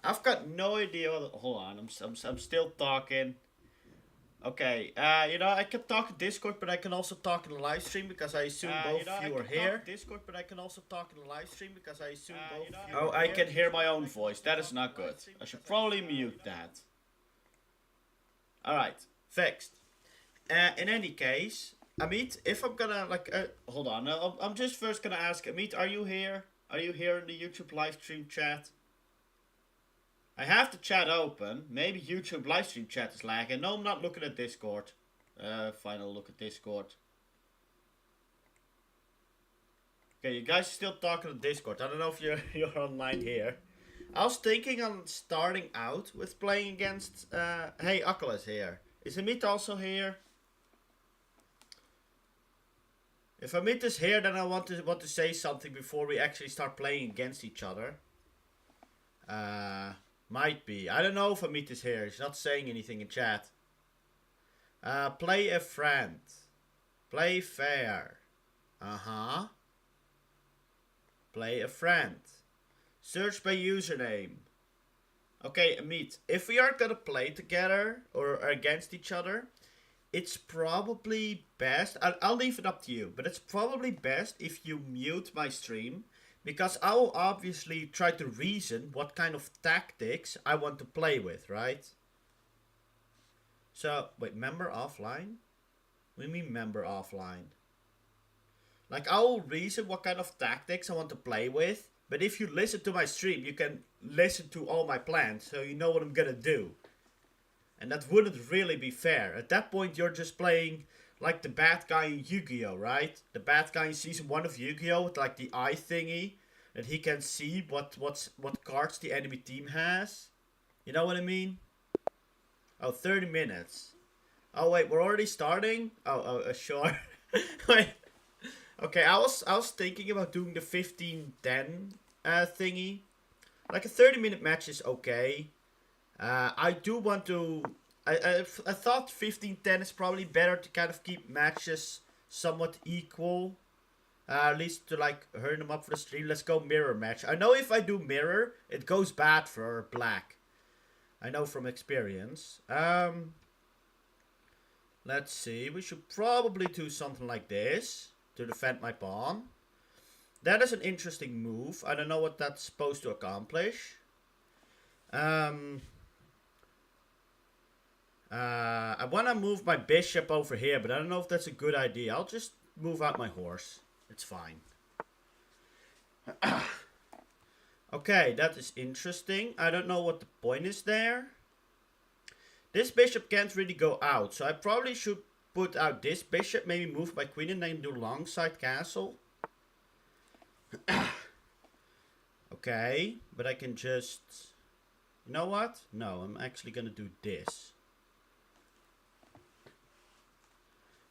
I've got no idea. Hold on, I'm still talking. Okay, I can talk in Discord, but I can also talk in the live stream because I assume both of I you are can talk here. in Discord, but I can also talk in the live stream because I assume both of you Oh, are I here. can hear my own voice. That is not good. I should probably mute that. Alright, fixed. In any case, Amit, if I'm gonna, hold on. I'm just first gonna ask, Amit, are you here? Are you here in the YouTube live stream chat? I have the chat open. Maybe YouTube live stream chat is lagging. No, I'm not looking at Discord. Final look at Discord. Okay, you guys are still talking on Discord. I don't know if you're you're online here. I was thinking on starting out with playing against. Hey, Akala is here. Is Amit also here? If Amit is here, then I want to say something before we actually start playing against each other. Might be. I don't know if Amit is here. He's not saying anything in chat. Play a friend. Play fair. Uh-huh. Play a friend. Search by username. Okay, Amit, if we are gonna play together or against each other, it's probably best. I'll leave it up to you, but it's probably best if you mute my stream because I will obviously try to reason what kind of tactics I want to play with, right? So, wait, member offline? What do you mean member offline? Like, I will reason what kind of tactics I want to play with, but if you listen to my stream, you can listen to all my plans, so you know what I'm gonna do. And that wouldn't really be fair. At that point, you're just playing like the bad guy in Yu-Gi-Oh, right? The bad guy in season 1 of Yu-Gi-Oh with like the eye thingy, that he can see what cards the enemy team has. You know what I mean? Oh, 30 minutes. Oh wait, we're already starting? Sure. Wait. Okay, I was thinking about doing the 15-10 thingy. Like a 30-minute match is okay. I do want to. I thought 15-10 is probably better to kind of keep matches somewhat equal. At least to like hurry them up for the stream. Let's go mirror match. I know if I do mirror, it goes bad for black. I know from experience. Let's see. We should probably do something like this to defend my pawn. That is an interesting move. I don't know what that's supposed to accomplish. I want to move my bishop over here, but I don't know if that's a good idea. I'll just move out my horse. It's fine. Okay, that is interesting. I don't know what the point is there. This bishop can't really go out, so I probably should put out this bishop, maybe move my queen and then do long side castle. Okay, but I can just... You know what? No, I'm actually gonna do this.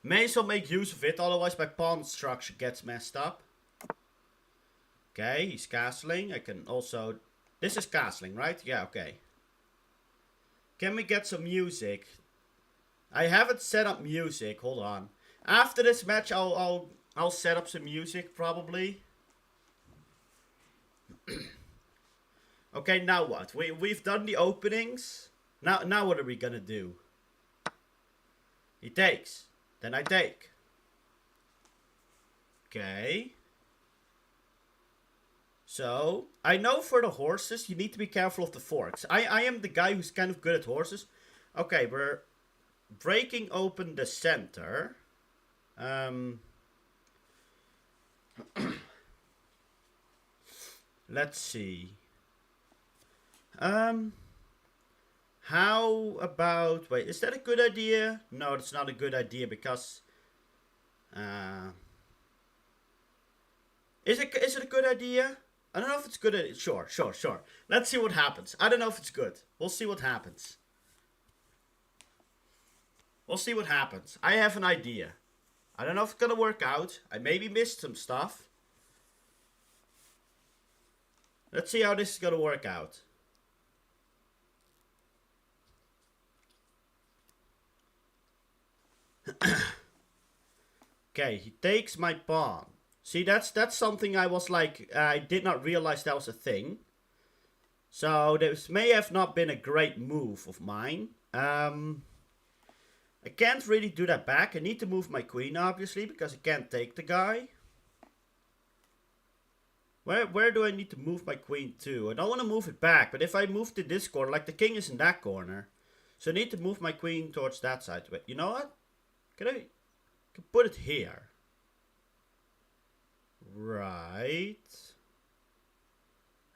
May as well make use of it, otherwise my pawn structure gets messed up. Okay, he's castling. I can also... This is castling, right? Yeah, okay. Can we get some music? I haven't set up music. Hold on. After this match, I'll set up some music probably. Okay, now what? We've done the openings. Now what are we gonna do? He takes. Then I take. Okay. So, I know for the horses, you need to be careful of the forks. I am the guy who's kind of good at horses. Okay, we're breaking open the center. Let's see. How about... Wait, is that a good idea? No, it's not a good idea because... Is it a good idea? I don't know if it's good. Sure. Let's see what happens. I don't know if it's good. We'll see what happens. We'll see what happens. I have an idea. I don't know if it's gonna work out. I maybe missed some stuff. Let's see how this is gonna work out. Okay, he takes my pawn. See, that's something I was like, I did not realize that was a thing. So this may have not been a great move of mine. I can't really do that back. I need to move my queen, obviously, because I can't take the guy. Where do I need to move my queen to? I don't want to move it back, but if I move to this corner, like the king is in that corner, so I need to move my queen towards that side. Wait, you know what? Can put it here. Right.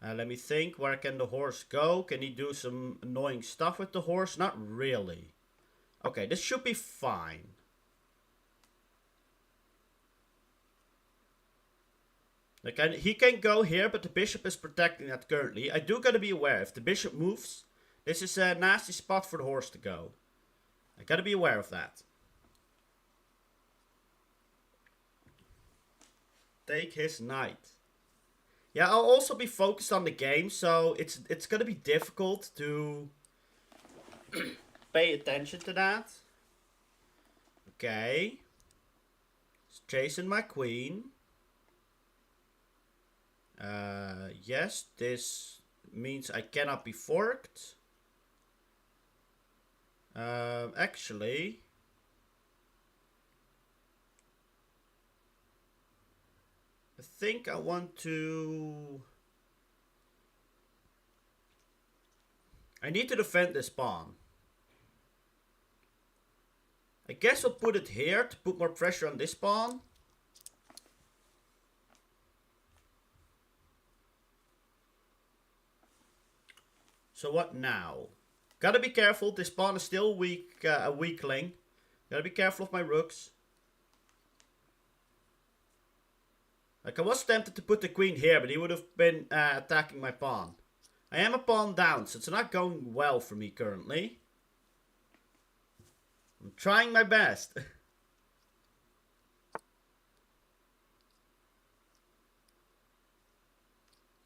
Let me think. Where can the horse go? Can he do some annoying stuff with the horse? Not really. Okay, this should be fine. Like, he can go here, but the bishop is protecting that currently. I do gotta be aware, if the bishop moves, this is a nasty spot for the horse to go. I gotta be aware of that. Take his knight. Yeah, I'll also be focused on the game, so it's gonna be difficult to pay attention to that. Okay. He's chasing my queen. Yes, this means I cannot be forked. Actually, I think I want to... I need to defend this pawn. I guess I'll put it here to put more pressure on this pawn. So what now? Gotta be careful, this pawn is still weak, a weakling. Gotta be careful of my rooks. Like, I was tempted to put the queen here, but he would have been attacking my pawn. I am a pawn down, so it's not going well for me currently. I'm trying my best.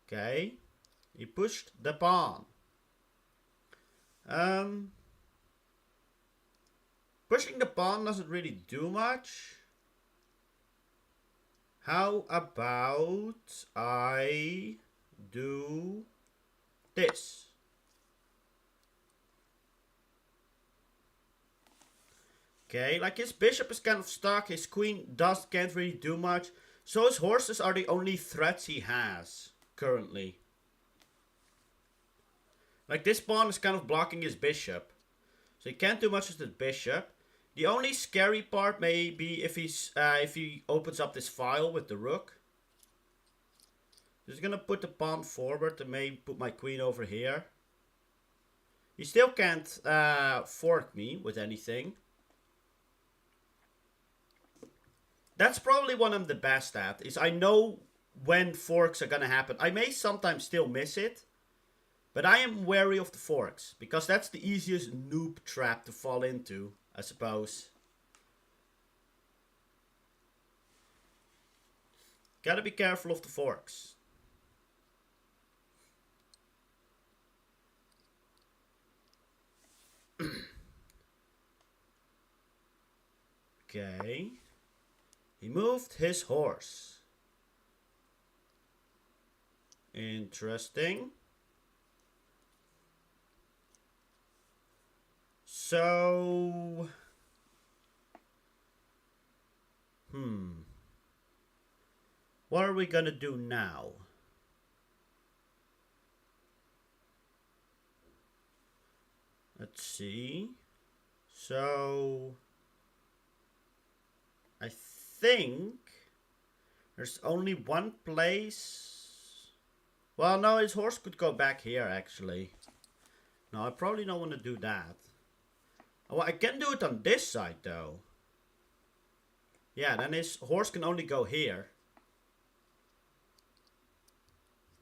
Okay. He pushed the pawn. Pushing the pawn doesn't really do much. How about I do this? Okay, like his bishop is kind of stuck, his queen can't really do much. So his horses are the only threats he has currently. Like, this pawn is kind of blocking his bishop. So he can't do much with the bishop. The only scary part may be if he opens up this file with the rook. Just gonna put the pawn forward and maybe put my queen over here. He still can't fork me with anything. That's probably what I'm the best at, is I know when forks are gonna happen. I may sometimes still miss it. But I am wary of the forks, because that's the easiest noob trap to fall into, I suppose. Gotta be careful of the forks. Okay. He moved his horse. Interesting. So, what are we gonna do now? Let's see. So, I think there's only one place. Well, no, his horse could go back here, actually. No, I probably don't want to do that. Well, I can do it on this side, though. Yeah, then his horse can only go here.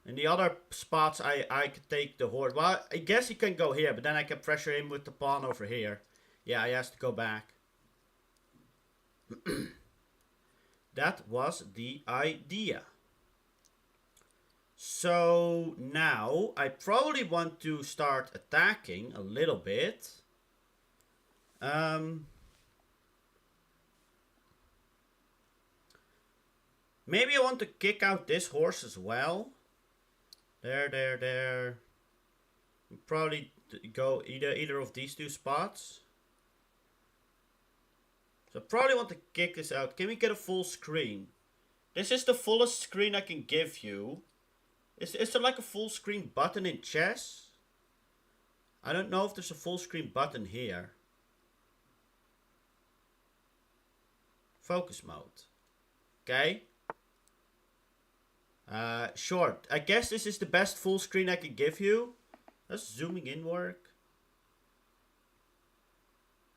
In the other spots, I could take the horse. Well, I guess he can go here, but then I can pressure him with the pawn over here. Yeah, he has to go back. That was the idea. So now I probably want to start attacking a little bit. Maybe I want to kick out this horse as well. There. Probably go either of these two spots. So I probably want to kick this out. Can we get a full screen? This is the fullest screen I can give you. Is there like a full screen button in chess? I don't know if there's a full screen button here. Focus mode. Okay. Short. I guess this is the best full screen I can give you. Does zooming in work?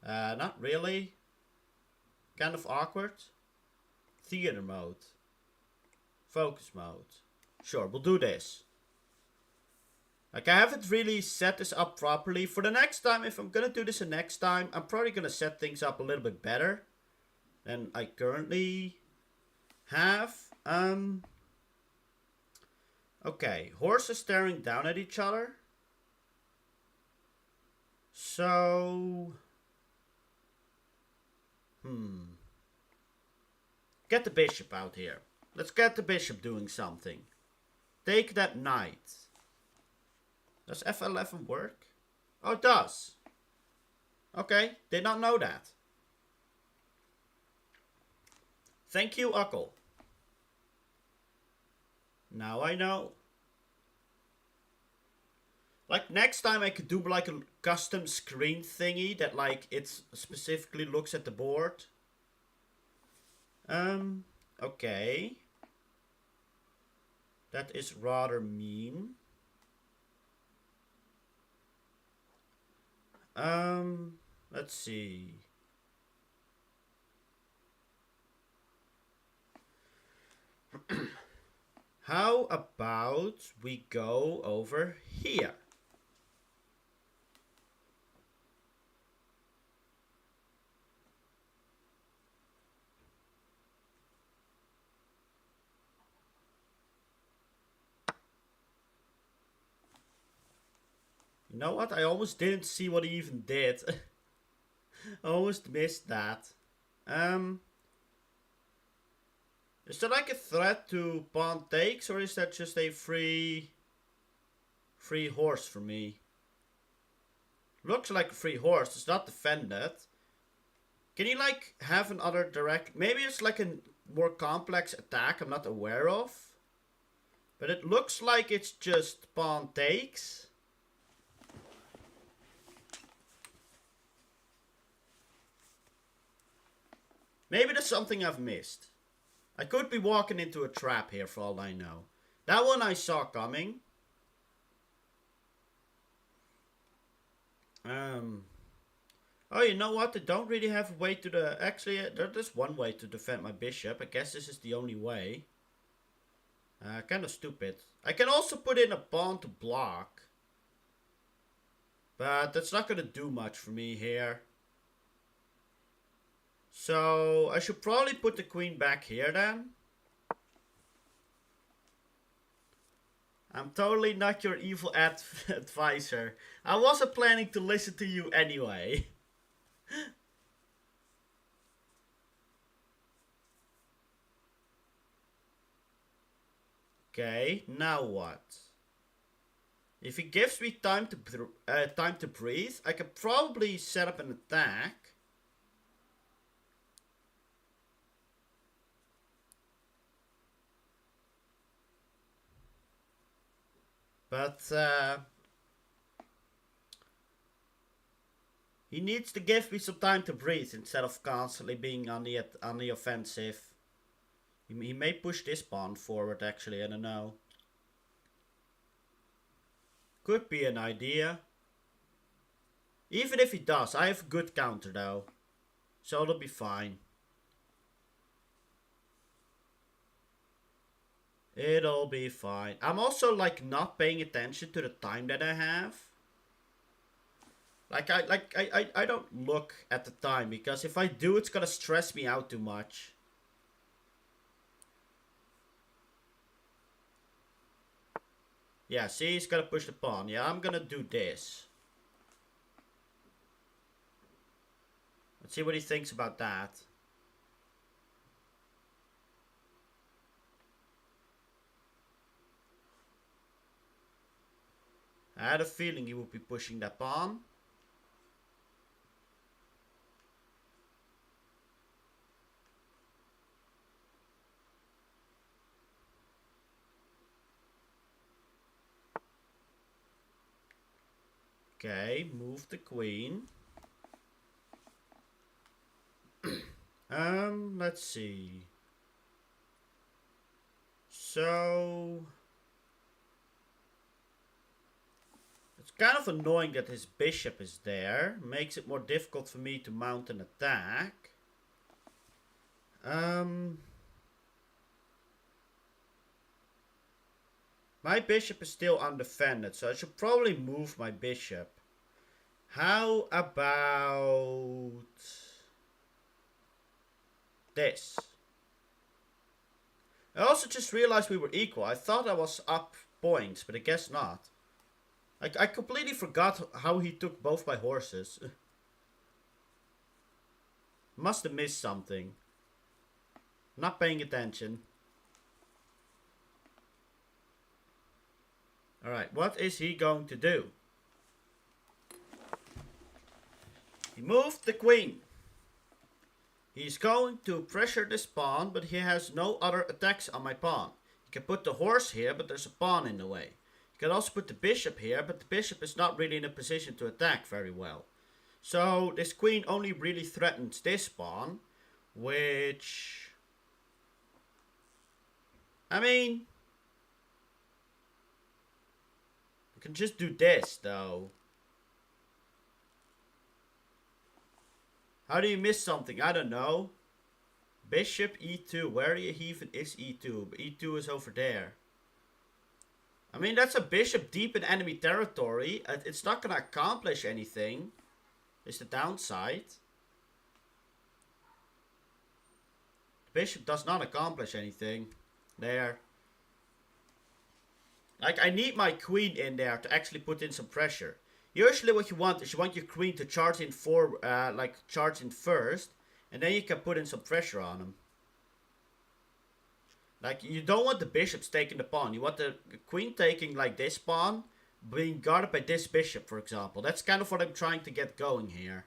Not really. Kind of awkward. Theater mode. Focus mode. Sure, we'll do this. Like, I haven't really set this up properly. For the next time, if I'm gonna do this the next time, I'm probably gonna set things up a little bit better than I currently have. Okay, horses staring down at each other. So... Get the bishop out here. Let's get the bishop doing something. Take that knight. Does F11 work? Oh, it does. Okay, did not know that. Thank you, Uckle. Now I know. Like, next time I could do like a custom screen thingy that like it specifically looks at the board. Okay. That is rather mean. Let's see. How about we go over here? You know what? I almost didn't see what he even did. I almost missed that. Is there like a threat to pawn takes, or is that just a free horse for me? Looks like a free horse. It's not defended. Can you like have another direct... Maybe it's like a more complex attack I'm not aware of. But it looks like it's just pawn takes. Maybe there's something I've missed. I could be walking into a trap here for all I know. That one I saw coming. Oh, you know what? They don't really have a way to the... Actually, there's one way to defend my bishop. I guess this is the only way. Kind of stupid. I can also put in a pawn to block. But that's not going to do much for me here. So, I should probably put the queen back here then. I'm totally not your evil advisor. I wasn't planning to listen to you anyway. Okay, now what? If he gives me time to breathe, I could probably set up an attack. But he needs to give me some time to breathe instead of constantly being on the offensive. He may push this pawn forward actually, I don't know. Could be an idea. Even if he does, I have a good counter though. So it'll be fine. It'll be fine. I'm also like not paying attention to the time that I have. I don't look at the time because if I do, it's gonna stress me out too much. Yeah, see, he's gonna push the pawn. Yeah, I'm gonna do this. Let's see what he thinks about that. I had a feeling he would be pushing that pawn. Okay, move the queen. Let's see. So it's kind of annoying that his bishop is there. Makes it more difficult for me to mount an attack. My bishop is still undefended, so I should probably move my bishop. How about this? I also just realized we were equal. I thought I was up points, but I guess not. I completely forgot how he took both my horses. Must have missed something. Not paying attention. Alright, what is he going to do? He moved the queen. He's going to pressure this pawn, but he has no other attacks on my pawn. He can put the horse here, but there's a pawn in the way. He can also put the bishop here, but the bishop is not really in a position to attack very well. So this queen only really threatens this pawn, which... I mean... we can just do this, though. How do you miss something? I don't know. Bishop e2. Where even is e2? E2 is over there. I mean, that's a bishop deep in enemy territory. It's not going to accomplish anything. It's the downside. The bishop does not accomplish anything. There. Like, I need my queen in there to actually put in some pressure. Usually what you want is you want your queen to charge in charge in first. And then you can put in some pressure on him. Like, you don't want the bishops taking the pawn. You want the queen taking, like, this pawn. Being guarded by this bishop, for example. That's kind of what I'm trying to get going here.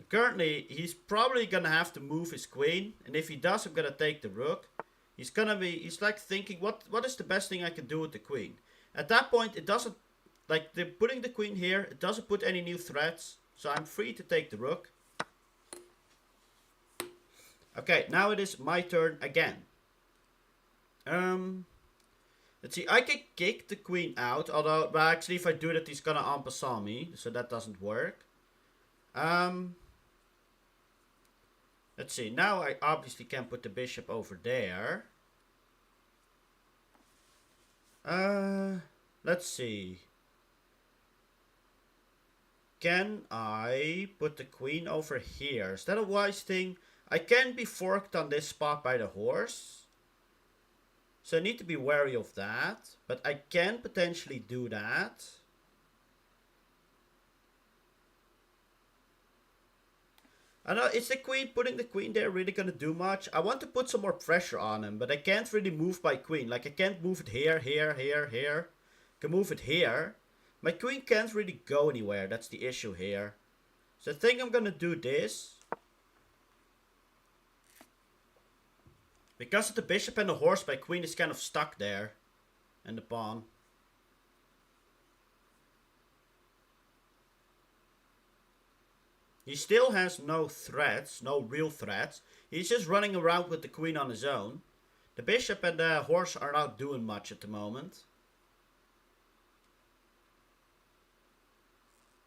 Currently, he's probably going to have to move his queen. And if he does, I'm going to take the rook. He's like thinking, what is the best thing I can do with the queen? At that point, it doesn't, like, putting the queen here, it doesn't put any new threats. So I'm free to take the rook. Okay, now it is my turn again. Let's see, I can kick the queen out. Although, well, actually, if I do that, he's gonna en passant me. So that doesn't work. Let's see, now I obviously can put the bishop over there. Let's see. Can I put the queen over here? Is that a wise thing? I can be forked on this spot by the horse. So I need to be wary of that. But I can potentially do that. I know, is the queen, putting the queen there really going to do much? I want to put some more pressure on him, but I can't really move my queen. Like, I can't move it here, here, here, here. I can move it here. My queen can't really go anywhere. That's the issue here. So I think I'm going to do this. Because of the bishop and the horse, my queen is kind of stuck there. And the pawn. He still has no threats, no real threats. He's just running around with the queen on his own. The bishop and the horse are not doing much at the moment.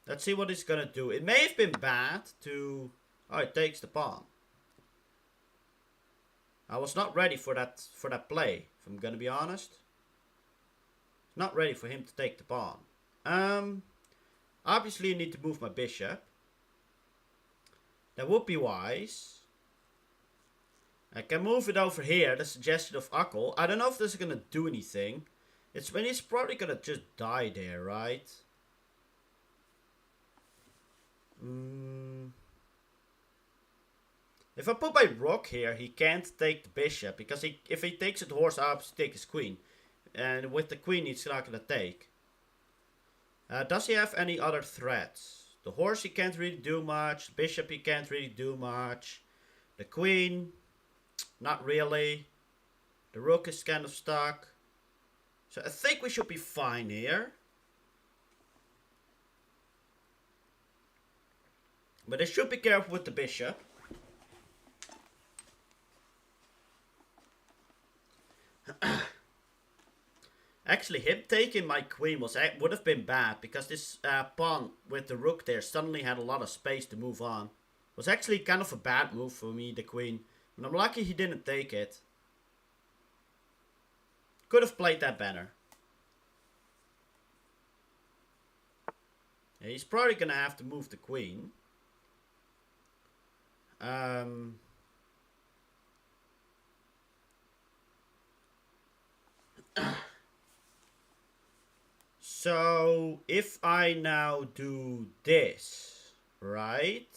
Let's see what he's gonna do. It may have been bad to... oh, it takes the pawn. I was not ready for that play, if I'm gonna be honest. Not ready for him to take the pawn. Obviously I need to move my bishop. That would be wise. I can move it over here, the suggestion of Akkel. I don't know if this is going to do anything. It's when he's probably going to just die there, right? If I put my rook here, he can't take the bishop. Because if he takes the horse, I'll have to take his queen. And with the queen, he's not gonna take. Does he have any other threats? The horse he can't really do much. The bishop he can't really do much. The queen, not really. The rook is kind of stuck. So I think we should be fine here. But I should be careful with the bishop. Actually, him taking my queen would have been bad, because this pawn with the rook there suddenly had a lot of space to move on. It was actually kind of a bad move for me, the queen. But I'm lucky he didn't take it. Could have played that better. Yeah, he's probably gonna have to move the queen. So if I now do this, right?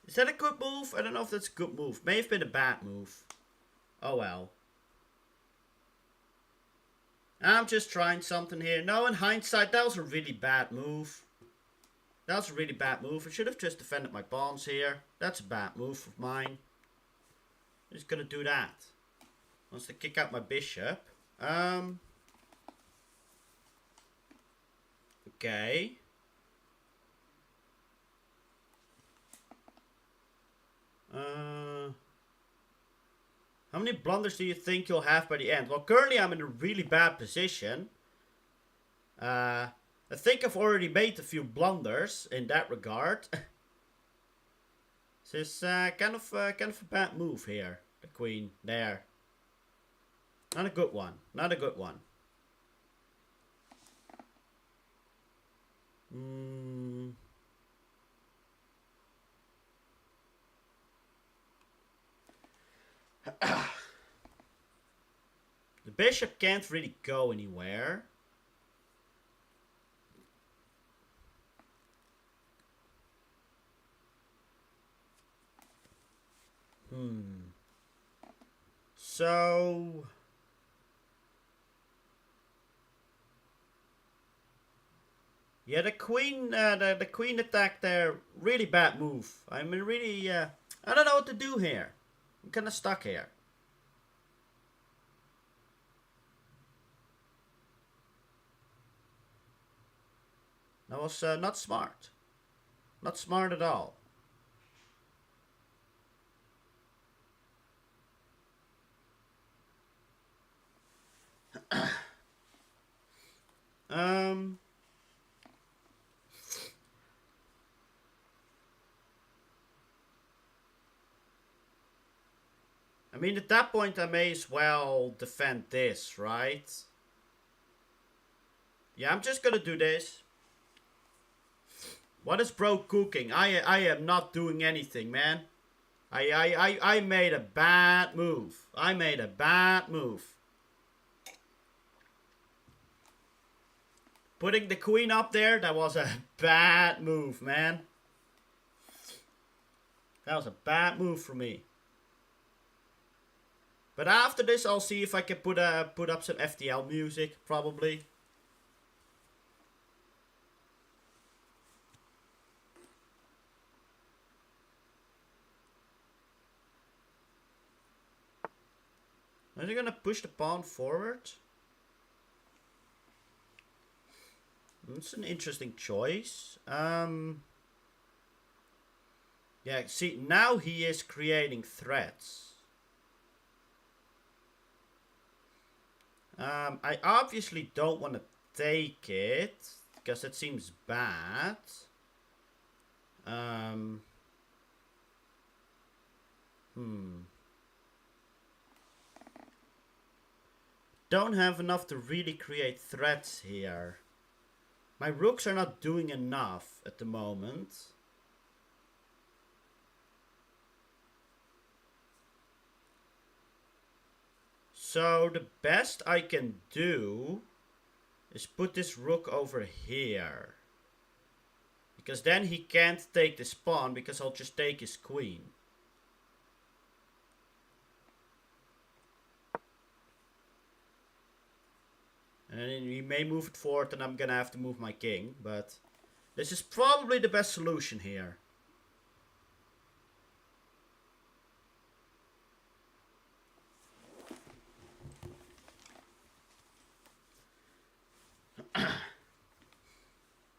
Is that a good move? I don't know if that's a good move. May have been a bad move. Oh well. I'm just trying something here. No, in hindsight, that was a really bad move. That was a really bad move. I should have just defended my pawns here. That's a bad move of mine. I'm just gonna do that. Wants to kick out my bishop. Okay. How many blunders do you think you'll have by the end? Well, currently I'm in a really bad position. I think I've already made a few blunders in that regard. This is kind of a bad move here. The queen there. Not a good one. Not a good one. The bishop can't really go anywhere. So yeah, the queen attack there, really bad move. I mean, really, I don't know what to do here. I'm kind of stuck here. That was not smart. Not smart at all. I mean, at that point, I may as well defend this, right? Yeah, I'm just gonna do this. What is bro cooking? I am not doing anything, man. I made a bad move. I made a bad move. Putting the queen up there, that was a bad move, man. That was a bad move for me. But after this, I'll see if I can put up some FTL music, probably. Are you gonna push the pawn forward? It's an interesting choice. Yeah, see, now he is creating threats. I obviously don't want to take it, because it seems bad. Don't have enough to really create threats here. My rooks are not doing enough at the moment. So the best I can do is put this rook over here. Because then he can't take this pawn because I'll just take his queen. And then he may move it forward and I'm gonna have to move my king. But this is probably the best solution here.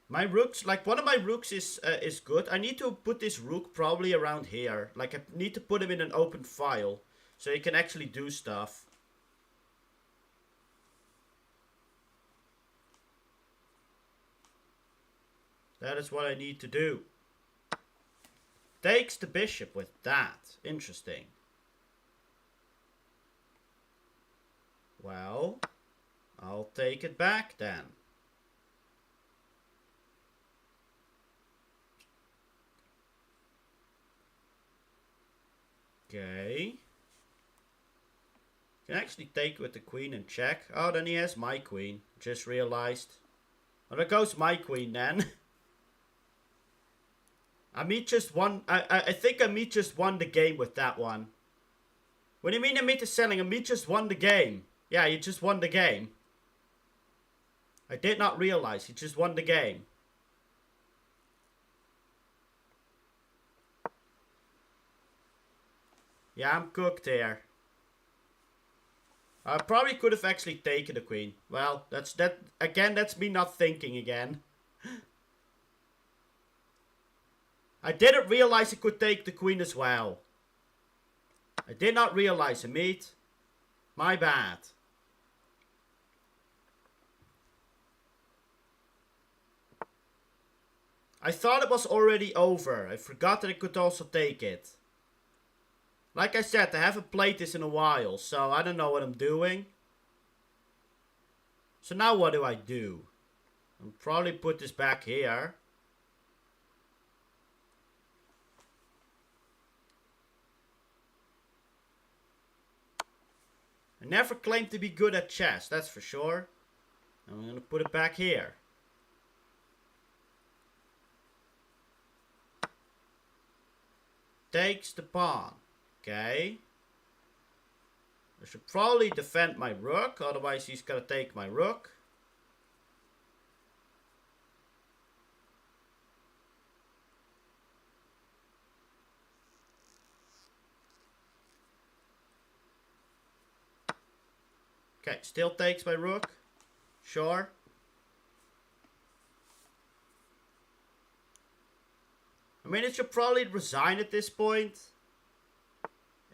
My rooks, like one of my rooks is good. I need to put this rook probably around here. Like I need to put him in an open file so he can actually do stuff. That is what I need to do. Takes the bishop with that. Interesting. Well, I'll take it back then. Okay. Can actually take with the queen and check. Oh, then he has my queen. Just realized. Well, there goes my queen then. Amit just won. I think Amit just won the game with that one. What do you mean Amit is selling? Amit just won the game. Yeah, he just won the game. I did not realize he just won the game. Yeah, I'm cooked here. I probably could have actually taken the queen. Well, that's me not thinking again. I didn't realize I could take the queen as well. I did not realize, Amit. My bad. I thought it was already over. I forgot that I could also take it. Like I said, I haven't played this in a while, so I don't know what I'm doing. So now what do I do? I'll probably put this back here. I never claimed to be good at chess, that's for sure. I'm going to put it back here. Takes the pawn. Okay. I should probably defend my rook, otherwise he's gonna take my rook. Okay, still takes my rook. Sure. I mean, it should probably resign at this point.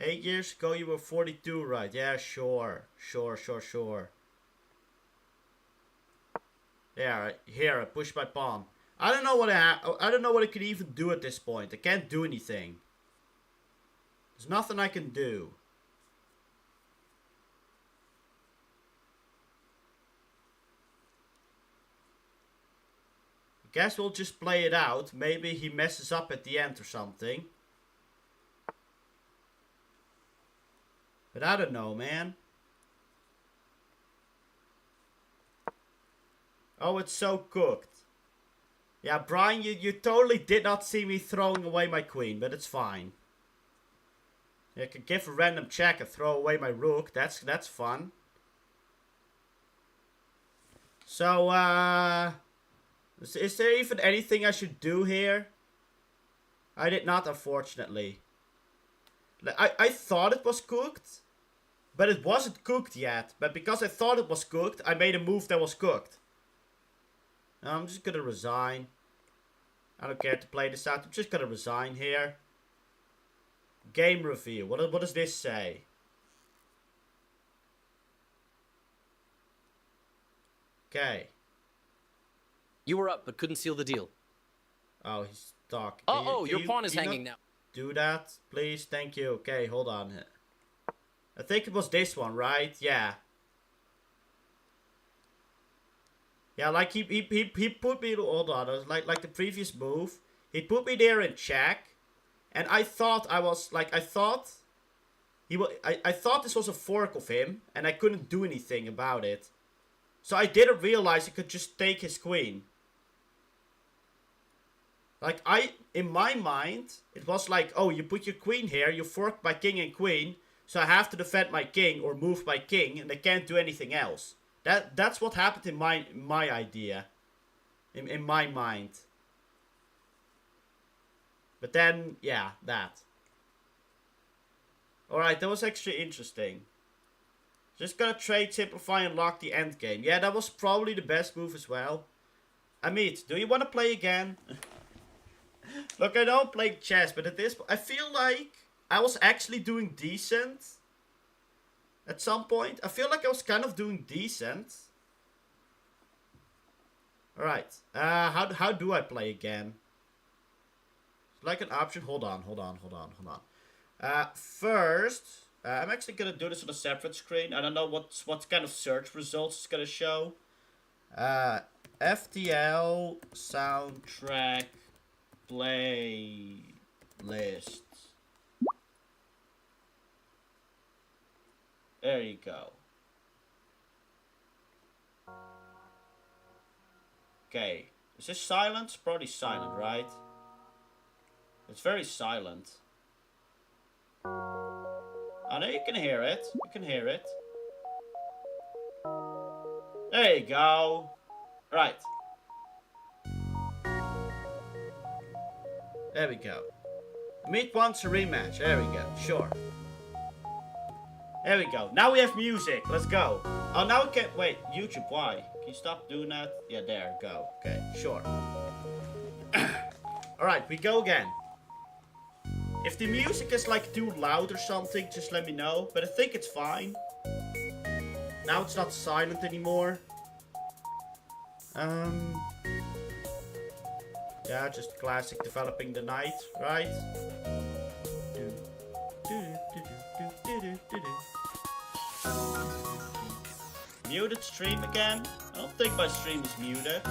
8 years ago you were 42, right? Yeah, sure. Sure. Yeah, here, I push my pawn. I don't know what I don't know what I can even do at this point. I can't do anything. There's nothing I can do. I guess we'll just play it out. Maybe he messes up at the end or something. But I don't know, man. Oh, it's so cooked. Yeah, Brian, you totally did not see me throwing away my queen, but it's fine. I can give a random check and throw away my rook. That's fun. So, is there even anything I should do here? I did not, unfortunately. I thought it was cooked, but it wasn't cooked yet. But because I thought it was cooked, I made a move that was cooked. Now I'm just gonna resign. I don't care to play this out. I'm just gonna resign here. Game review. What does this say? Okay. You were up, but couldn't seal the deal. Oh, he's talking. Your pawn is hanging now. Do that, please. Thank you. Okay, hold on. I think it was this one, right? Yeah. Yeah, like he put me. Hold on. It was like the previous move. He put me there in check, and I thought I thought this was a fork of him, and I couldn't do anything about it. So I didn't realize I could just take his queen. Like, in my mind, it was like, oh, you put your queen here, you fork my king and queen, so I have to defend my king or move my king, and I can't do anything else. That's what happened in my idea. In my mind. But then, yeah, that. Alright, that was actually interesting. Just gotta trade, simplify, and lock the endgame. Yeah, that was probably the best move as well. Amit, do you want to play again? Look, I don't play chess, but at this point, I feel like I was actually doing decent. At some point. I feel like I was kind of doing decent. Alright. How do I play again? Like an option. Hold on. First, I'm actually gonna do this on a separate screen. I don't know what kind of search results it's gonna show. FTL soundtrack playlist. There you go. Okay. Is this silent? It's probably silent, right? It's very silent. I know you can hear it. You can hear it. There you go. Right. There we go. Meet wants a rematch. There we go. Sure. There we go. Now we have music. Let's go. Oh, now we can... Wait. YouTube, why? Can you stop doing that? Yeah, there. Go. Okay. Sure. Alright, we go again. If the music is like too loud or something, just let me know. But I think it's fine. Now it's not silent anymore. Yeah, just classic developing the night, right? Muted stream again? I don't think my stream is muted.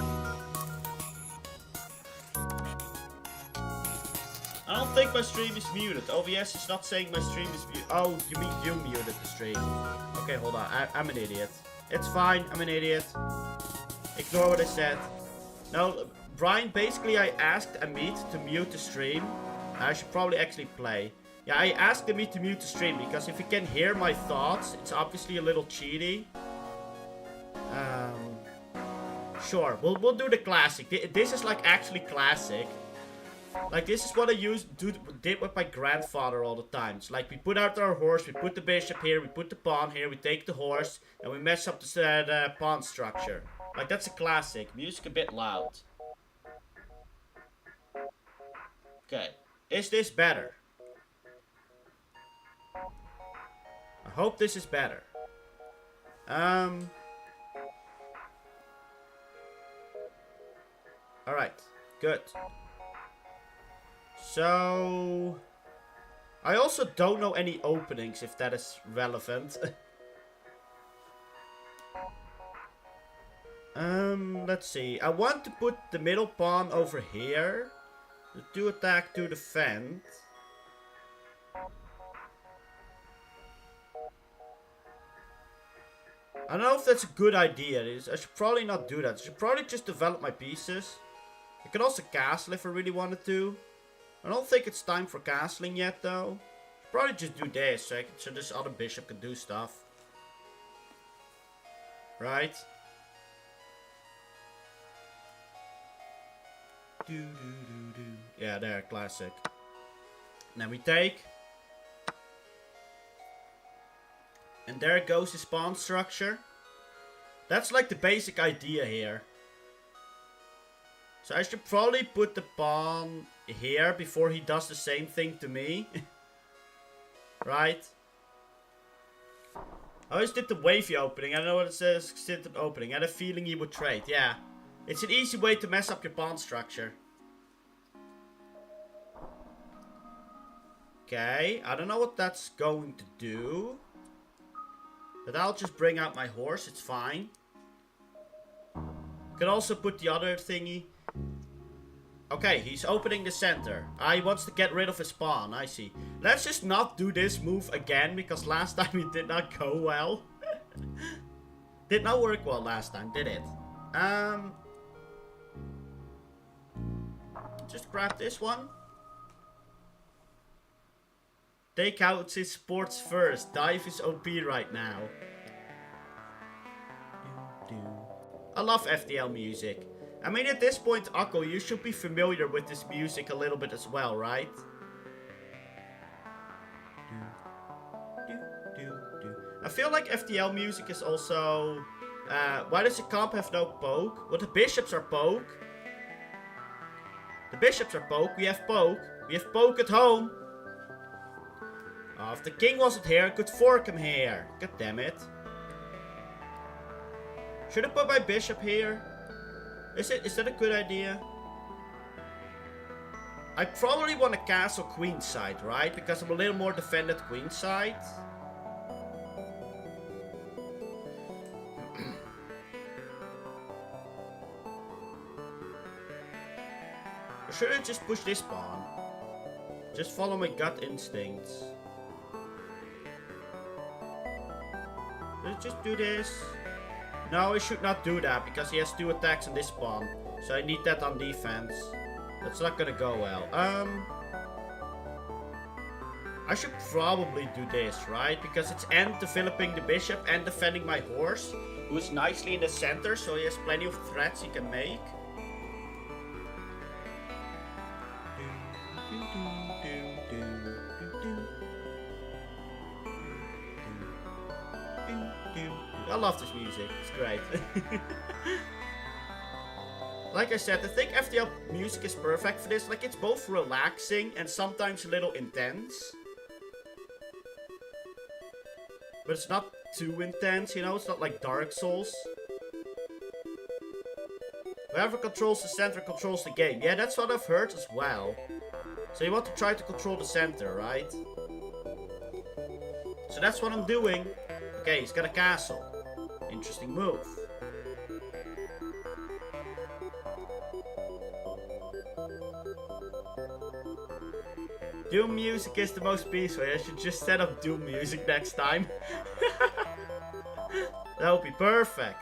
I don't think my stream is muted. OBS is not saying my stream is muted. Oh, you mean you muted the stream. Okay, hold on. I'm an idiot. It's fine. I'm an idiot. Ignore what I said. No, Brian, basically I asked Amit to mute the stream. I should probably actually play. Yeah, I asked Amit to mute the stream because if you can hear my thoughts, it's obviously a little cheaty. Sure, we'll do the classic. This is like actually classic. Like, this is what I did with my grandfather all the time. It's like, we put out our horse, we put the bishop here, we put the pawn here, we take the horse, and we mess up the pawn structure. Like, that's a classic. Music a bit loud. Okay. Is this better? I hope this is better. Alright. Good. So, I also don't know any openings, if that is relevant. Let's see. I want to put the middle pawn over here. To attack, to defend. I don't know if that's a good idea. I should probably not do that. I should probably just develop my pieces. I could also castle if I really wanted to. I don't think it's time for castling yet, though. Probably just do this, so this other bishop can do stuff. Right? Yeah, there, classic. Then we take. And there goes his pawn structure. That's like the basic idea here. So I should probably put the pawn here before he does the same thing to me. Right? I always did the wavy opening. I don't know what it says. Sit an opening. I had a feeling he would trade. Yeah. It's an easy way to mess up your pawn structure. Okay. I don't know what that's going to do. But I'll just bring out my horse. It's fine. Could also put the other thingy. Okay, he's opening the center. He wants to get rid of his pawn, I see. Let's just not do this move again, because last time it did not go well. Did not work well last time, did it? Just grab this one. Take out his sports first. Dive is OP right now. I love FTL music. I mean, at this point, Akko, you should be familiar with this music a little bit as well, right? I feel like FTL music is also... why does the comp have no poke? Well, the bishops are poke. The bishops are poke. We have poke. We have poke at home. Oh, if the king wasn't here, I could fork him here. God damn it. Should I put my bishop here? Is that a good idea? I probably want a castle queenside, right? Because I'm a little more defended queenside. Or should I just push this pawn? Just follow my gut instincts. Let's just do this. No, I should not do that, because he has 2 attacks on this pawn. So I need that on defense. That's not gonna go well. I should probably do this, right? Because it's and developing the bishop and defending my horse, who is nicely in the center, so he has plenty of threats he can make. I love this music, it's great. Like I said, I think FTL music is perfect for this. Like, it's both relaxing and sometimes a little intense. But it's not too intense, you know? It's not like Dark Souls. Whoever controls the center controls the game. Yeah, that's what I've heard as well. So you want to try to control the center, right? So that's what I'm doing. Okay, he's got a castle. Interesting move. Doom music is the most peaceful. I should just set up Doom music next time. That would be perfect.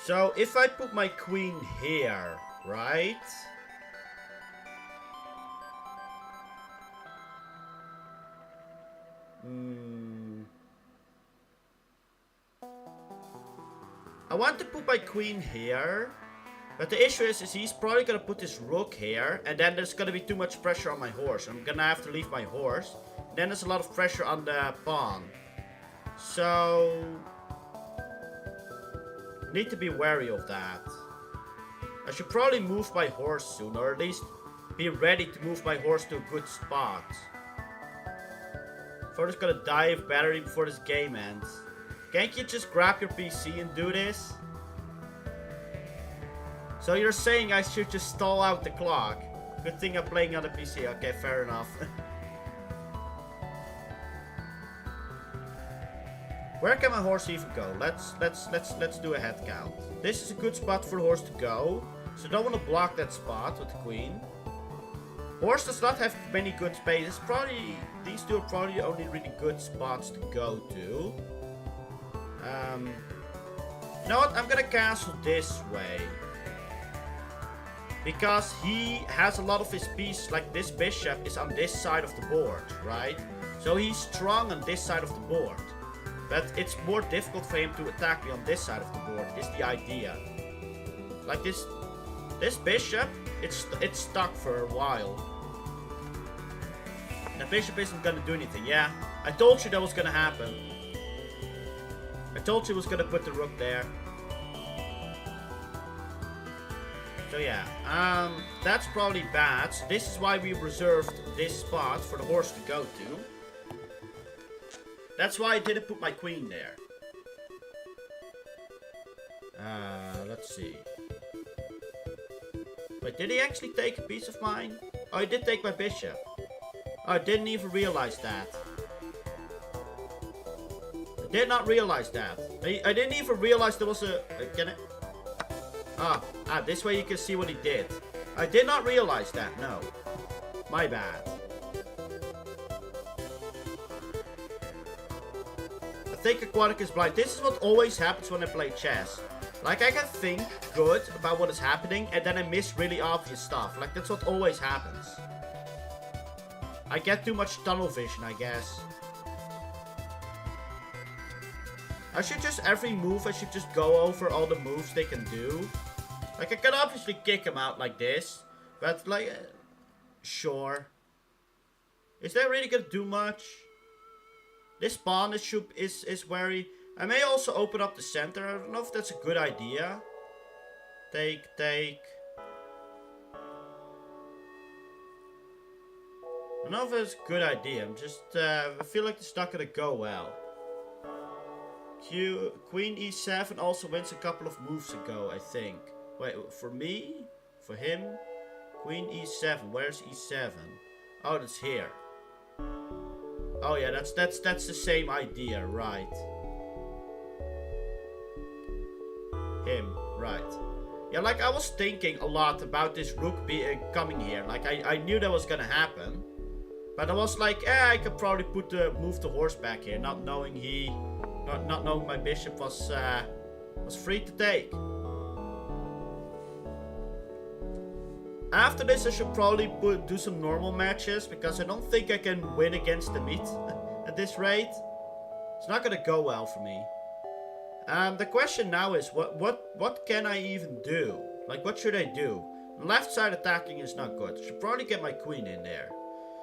So if I put my queen here, right? I want to put my queen here, but the issue is he's probably gonna put his rook here, and then there's gonna be too much pressure on my horse. I'm gonna have to leave my horse. Then there's a lot of pressure on the pawn. So I need to be wary of that. I should probably move my horse soon, or at least be ready to move my horse to a good spot. Forder's gonna die of battery before this game ends. Can't you just grab your PC and do this? So you're saying I should just stall out the clock? Good thing I'm playing on the PC. Okay, fair enough. Where can my horse even go? Let's do a head count. This is a good spot for the horse to go. So don't want to block that spot with the queen. Horse does not have many good spaces. Probably these two are probably the only really good spots to go to. You know what? I'm gonna castle this way. Because he has a lot of his pieces, like this bishop is on this side of the board, right? So he's strong on this side of the board. But it's more difficult for him to attack me on this side of the board, is the idea. Like this bishop, it's stuck for a while. The bishop isn't gonna do anything, yeah. I told you that was gonna happen. I told you I was gonna put the rook there. So yeah, that's probably bad. So this is why we reserved this spot for the horse to go to. That's why I didn't put my queen there. Let's see. Wait, did he actually take a piece of mine? Oh, he did take my bishop. Oh, I didn't even realize that. Did not realize that. I didn't even realize there was a... Can I... this way you can see what he did. I did not realize that, no. My bad. I think Aquatic is blind. This is what always happens when I play chess. Like, I can think good about what is happening, and then I miss really obvious stuff. Like, that's what always happens. I get too much tunnel vision, I guess. I should just, every move, I should just go over all the moves they can do. Like, I can obviously kick him out like this. But, like, sure. Is that really gonna do much? This pawn is wary. I may also open up the center. I don't know if that's a good idea. Take. I don't know if it's a good idea. I'm just, I feel like it's not gonna go well. Queen e7 also wins a couple of moves ago, I think. Wait, for me? For him? Queen e7. Where's e7? Oh, that's here. Oh yeah, that's the same idea, right? Him, right? Yeah, like I was thinking a lot about this rook coming here. Like I knew that was gonna happen, but I was like, I could probably move the horse back here, not knowing my bishop was free to take. After this, I should probably do some normal matches, because I don't think I can win against the meat at this rate. It's not gonna go well for me. The question now is, what can I even do? Like, what should I do? Left side attacking is not good. I should probably get my queen in there.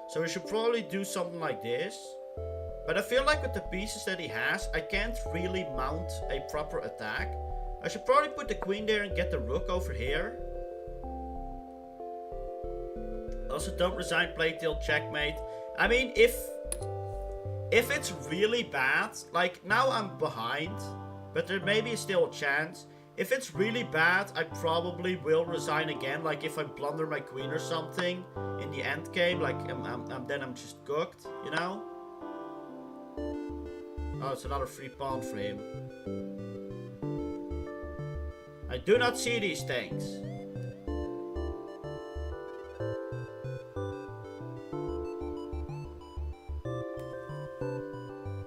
So we should probably do something like this. But I feel like with the pieces that he has, I can't really mount a proper attack. I should probably put the queen there and get the rook over here. Also, don't resign, play till checkmate. I mean, if it's really bad, like now I'm behind, but there may be still a chance. If it's really bad, I probably will resign again. Like if I blunder my queen or something in the end game, like then I'm just cooked, you know? Oh, it's another free pawn for him. I do not see these things.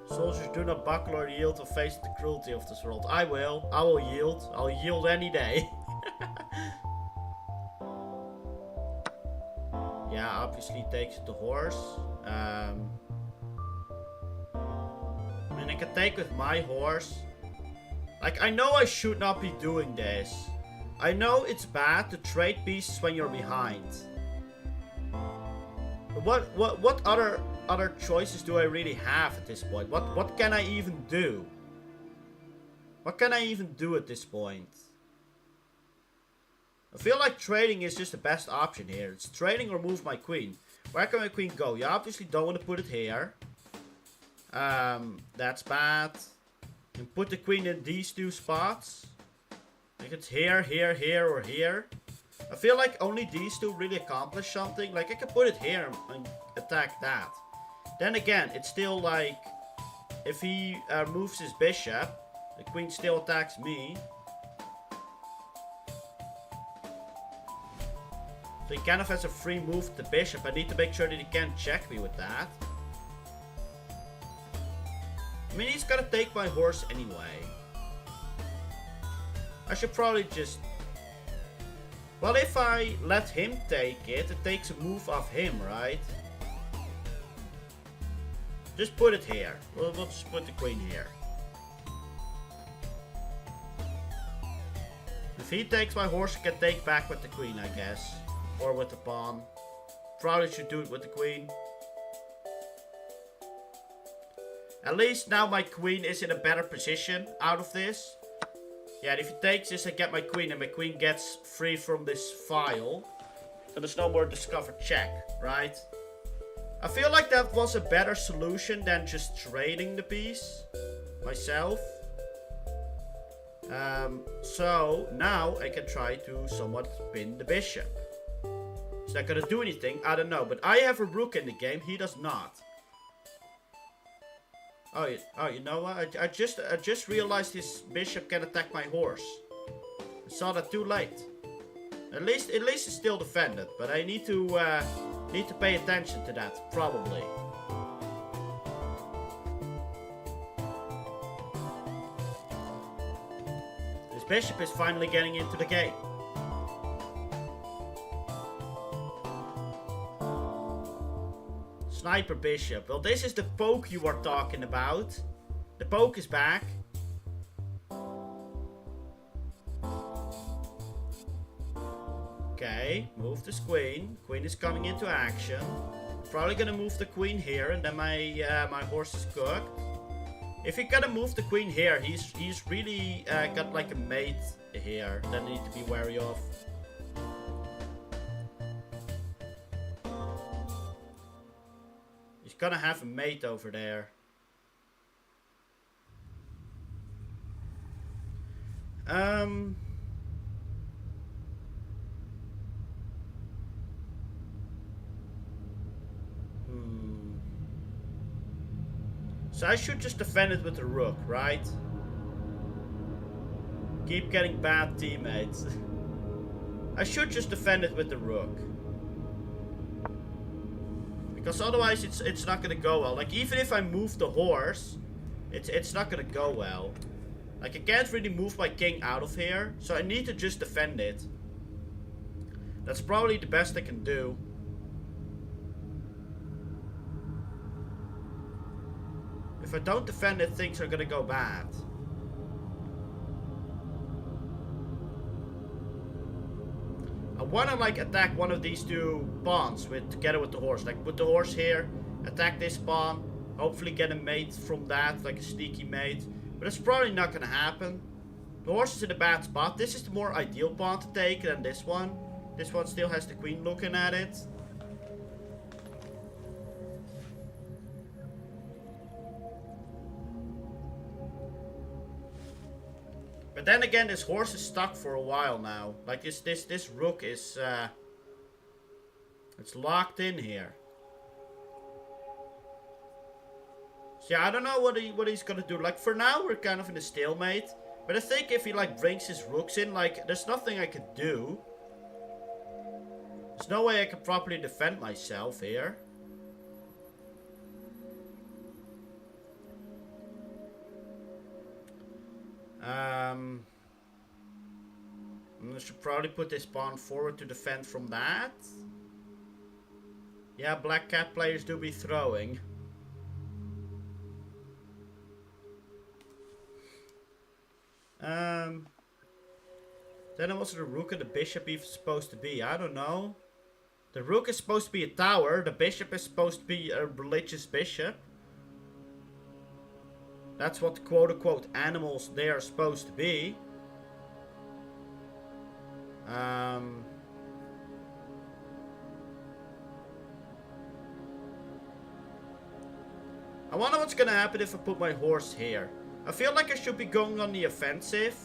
Soldiers do not buckle or yield to face the cruelty of this world. I will. I will yield. I'll yield any day. Yeah, obviously takes the horse. I mean, I can take with my horse. Like, I know I should not be doing this. I know it's bad to trade pieces when you're behind. But what other choices do I really have at this point? What can I even do? What can I even do at this point? I feel like trading is just the best option here. It's trading or move my queen. Where can my queen go? You obviously don't want to put it here. That's bad. You put the queen in these two spots. Like it's here, here, here, or here. I feel like only these two really accomplish something. Like I can put it here and attack that. Then again, it's still like, if he moves his bishop, the queen still attacks me. So he kind of has a free move with the bishop. I need to make sure that he can't check me with that. I mean, he's gonna take my horse anyway. I should probably just... Well, if I let him take it, it takes a move off him, right? Just put it here. We'll just put the queen here. If he takes my horse, I can take back with the queen, I guess. Or with the pawn. Probably should do it with the queen. At least now my queen is in a better position out of this. Yeah, and if he takes this, I get my queen, and my queen gets free from this file. So there's no more discovered check, right? I feel like that was a better solution than just trading the piece myself. So now I can try to somewhat pin the bishop. Is that gonna do anything? I don't know, but I have a rook in the game, he does not. Oh, you know what? I just realized his bishop can attack my horse. I saw that too late. At least it's still defended, but I need to pay attention to that probably. This bishop is finally getting into the game. Sniper bishop. Well, this is the poke you were talking about. The poke is back. Okay, move this queen. Queen is coming into action. Probably gonna move the queen here, and then my horse is cooked. If he gonna move the queen here, he's really got like a mate here that I need to be wary of. He's gonna have a mate over there. So I should just defend it with the rook, right? Keep getting bad teammates. I should just defend it with the rook. Because otherwise it's not gonna go well. Like, even if I move the horse, it's not gonna go well. Like, I can't really move my king out of here, so I need to just defend it. That's probably the best I can do. If I don't defend it, things are gonna go bad. I wanna like attack one of these two pawns together with the horse. Like, put the horse here, attack this pawn, hopefully get a mate from that, like a sneaky mate. But it's probably not gonna happen. The horse is in a bad spot. This is the more ideal pawn to take than this one. This one still has the queen looking at it. But then again, this horse is stuck for a while now. Like, this rook is it's locked in here. So yeah, I don't know what he's gonna do. Like, for now we're kind of in a stalemate. But I think if he like brings his rooks in, like, there's nothing I can do. There's no way I can properly defend myself here. I should probably put this pawn forward to defend from that. Yeah, black cat players do be throwing. Then what's the rook and the bishop even supposed to be? I don't know. The rook is supposed to be a tower. The bishop is supposed to be a religious bishop. That's what quote-unquote animals they are supposed to be. I wonder what's gonna happen if I put my horse here. I feel like I should be going on the offensive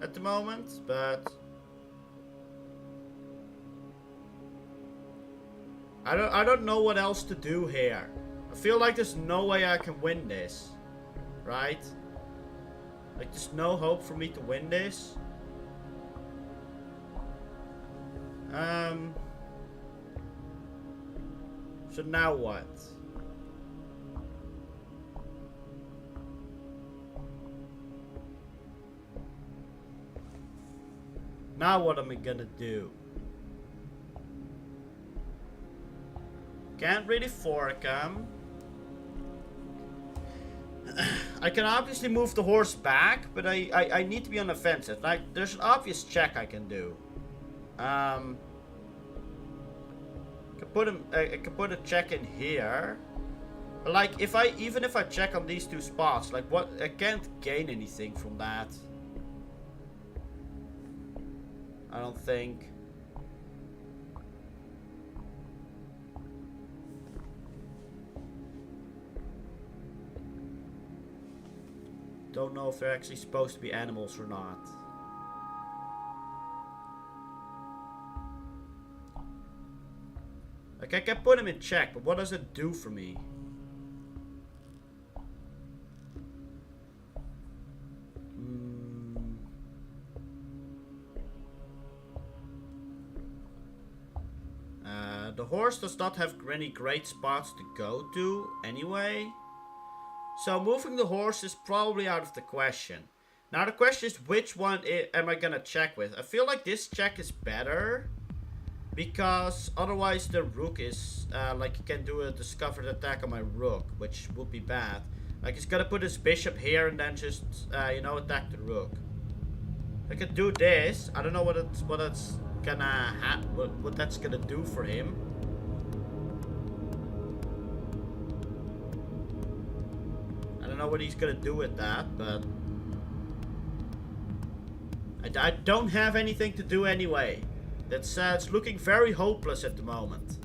at the moment, but I don't know what else to do here. I feel like there's no way I can win this, right? Like, there's no hope for me to win this. So now what? Now what am I gonna do? Can't really fork him. I can obviously move the horse back, but I need to be on the offensive. Like, there's an obvious check I can do. I can put a check in here. But like, even if I check on these two spots, like, what, I can't gain anything from that. I don't think. Don't know if they're actually supposed to be animals or not. Like, I can put him in check, but what does it do for me? The horse does not have any great spots to go to anyway. So moving the horse is probably out of the question. Now the question is, which one am I gonna check with? I feel like this check is better. Because otherwise the rook is, like, he can do a discovered attack on my rook, which would be bad. Like, he's gonna put his bishop here and then just, you know, attack the rook. I could do this. I don't know what that's gonna do for him. I don't know what he's gonna do with that, but I don't have anything to do anyway. That's it's looking very hopeless at the moment.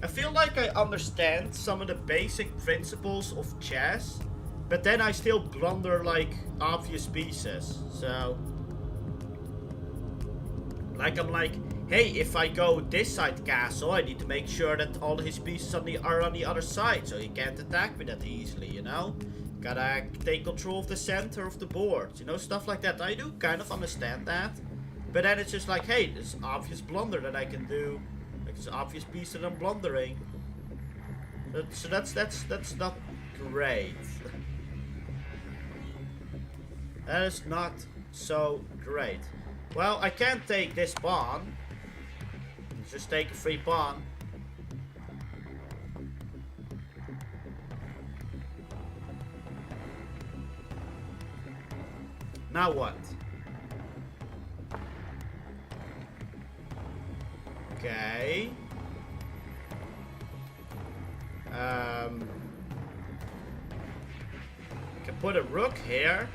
I feel like I understand some of the basic principles of chess, but then I still blunder like obvious pieces. So, like, I'm like, hey, if I go this side castle, I need to make sure that all his pieces are on the other side, so he can't attack me that easily, you know? Gotta take control of the center of the board, you know, stuff like that. I do kind of understand that, but then it's just like, hey, this obvious blunder that I can do, like this obvious piece that I'm blundering. So that's not great. That is not so great. Well, I can't take this pawn. Just take a free pawn. Now what? Okay. Can put a rook here.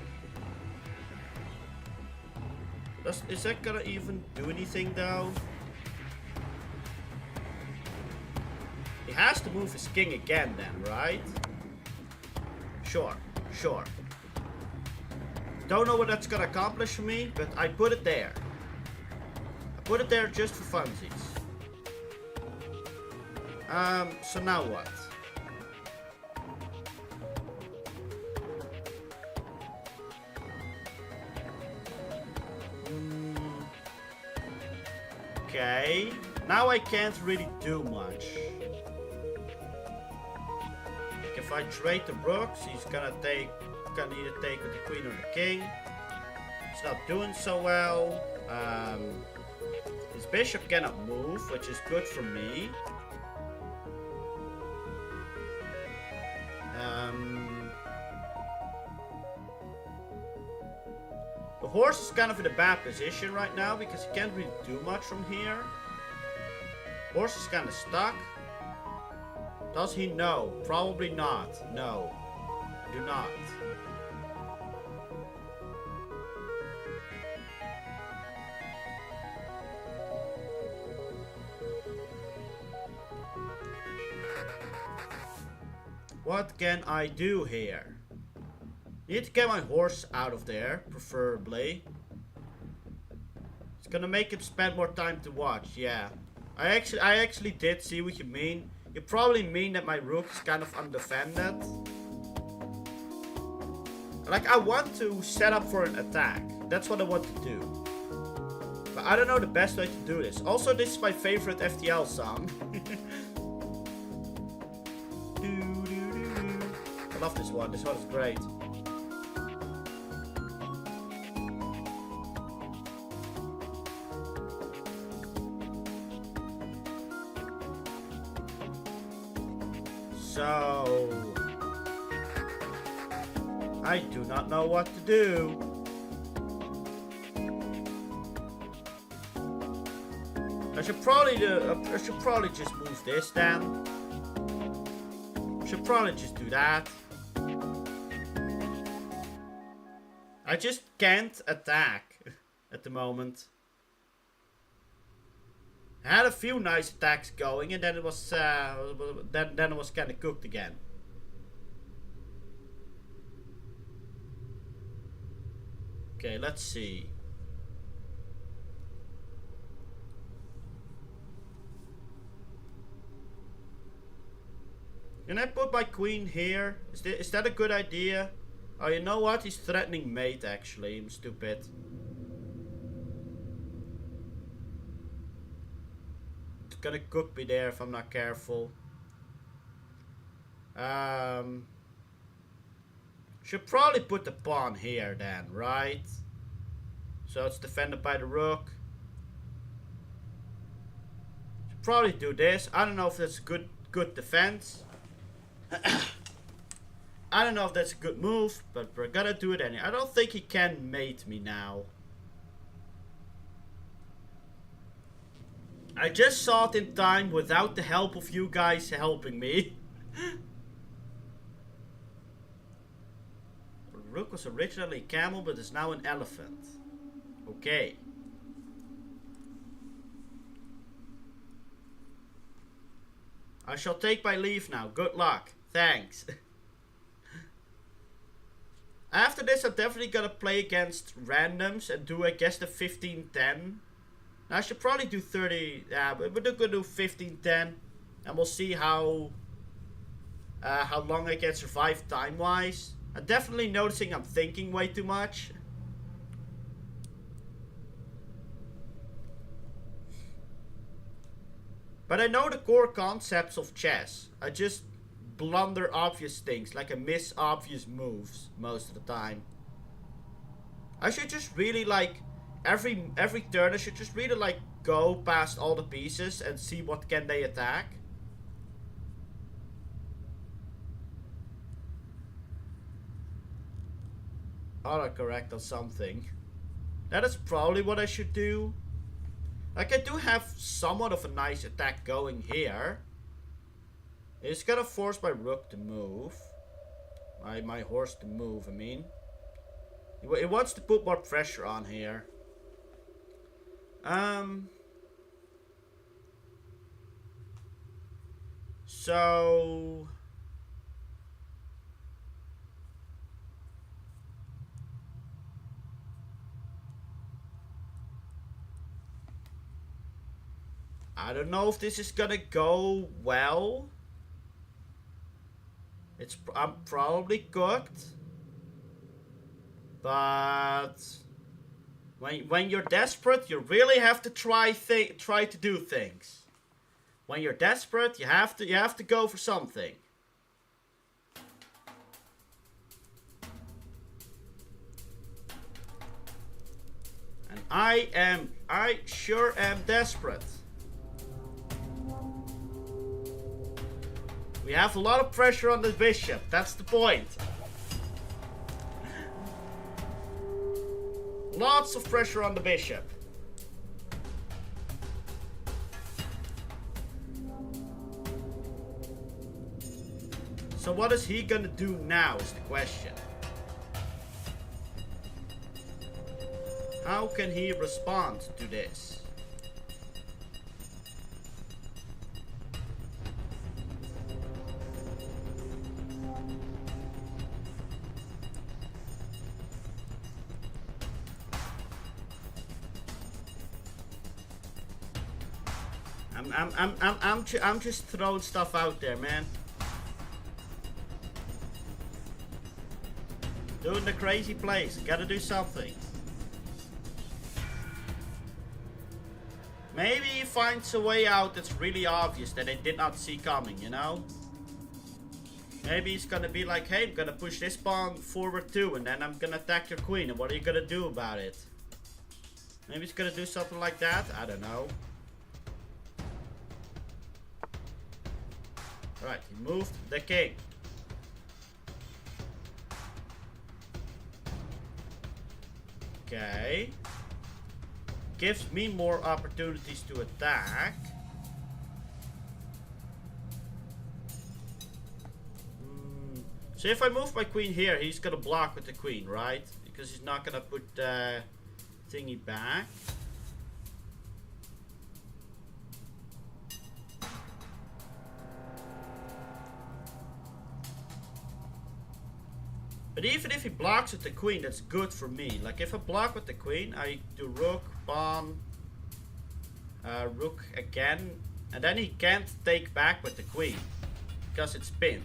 Is that gonna even do anything though? He has to move his king again then, right? Sure, sure. Don't know what that's gonna accomplish for me, but I put it there. I put it there just for funsies. So now what? Okay. Now I can't really do much. Like if I trade the rooks, he's gonna either take with the queen or the king. It's not doing so well. His bishop cannot move, which is good for me. The horse is kind of in a bad position right now because he can't really do much from here. Horse is kind of stuck. Does he know? Probably not. No. Do not. What can I do here? Need to get my horse out of there, preferably. It's gonna make him spend more time to watch, yeah. I actually did see what you mean. You probably mean that my rook is kind of undefended. Like, I want to set up for an attack. That's what I want to do. But I don't know the best way to do this. Also, this is my favorite FTL song. I love this one. This one is great. So, I do not know what to do. I should probably just move this then. Should probably just do that. I just can't attack at the moment. I had a few nice attacks going, and then it was then it was kind of cooked again. Okay, let's see. Can I put my queen here? Is that a good idea? Oh, you know what? He's threatening mate, actually. I'm stupid. It's gonna cook me there if I'm not careful. Should probably put the pawn here then, right? So it's defended by the rook. Should probably do this. I don't know if that's good defense. I don't know if that's a good move, but we're gonna do it anyway. I don't think he can mate me now. I just saw it in time without the help of you guys helping me. Rook was originally a camel, but is now an elephant. Okay. I shall take my leave now. Good luck. Thanks. After this, I'm definitely gonna play against randoms and do, I guess, the 15-10. I should probably do 30. Yeah, but we're gonna do 15-10, and we'll see how long I can survive time-wise. I'm definitely noticing I'm thinking way too much. But I know the core concepts of chess. I just blunder obvious things, like I miss obvious moves most of the time. I should just really like every turn I should just really like go past all the pieces and see what can they attack. Autocorrect on something. That is probably what I should do. Like I do have somewhat of a nice attack going here. It's gonna force my rook to move. My horse to move, I mean. It wants to put more pressure on here. So... I don't know if this is gonna go well. I'm probably cooked. But when you're desperate, you really have to try to do things. When you're desperate, you have to go for something. And I sure am desperate. We have a lot of pressure on the bishop. That's the point. Lots of pressure on the bishop. So what is he gonna do now is the question. How can he respond to this? I'm just throwing stuff out there, man. Doing the crazy plays. Gotta do something. Maybe he finds a way out that's really obvious that I did not see coming, you know? Maybe he's gonna be like, hey, I'm gonna push this pawn forward too, and then I'm gonna attack your queen, and what are you gonna do about it? Maybe he's gonna do something like that? I don't know. Right, he moved the king. Okay. Gives me more opportunities to attack. So if I move my queen here, he's gonna block with the queen, right? Because he's not gonna put the thingy back. But even if he blocks with the queen, that's good for me. Like if I block with the queen, I do rook, pawn, rook again. And then he can't take back with the queen. Because it's pinned.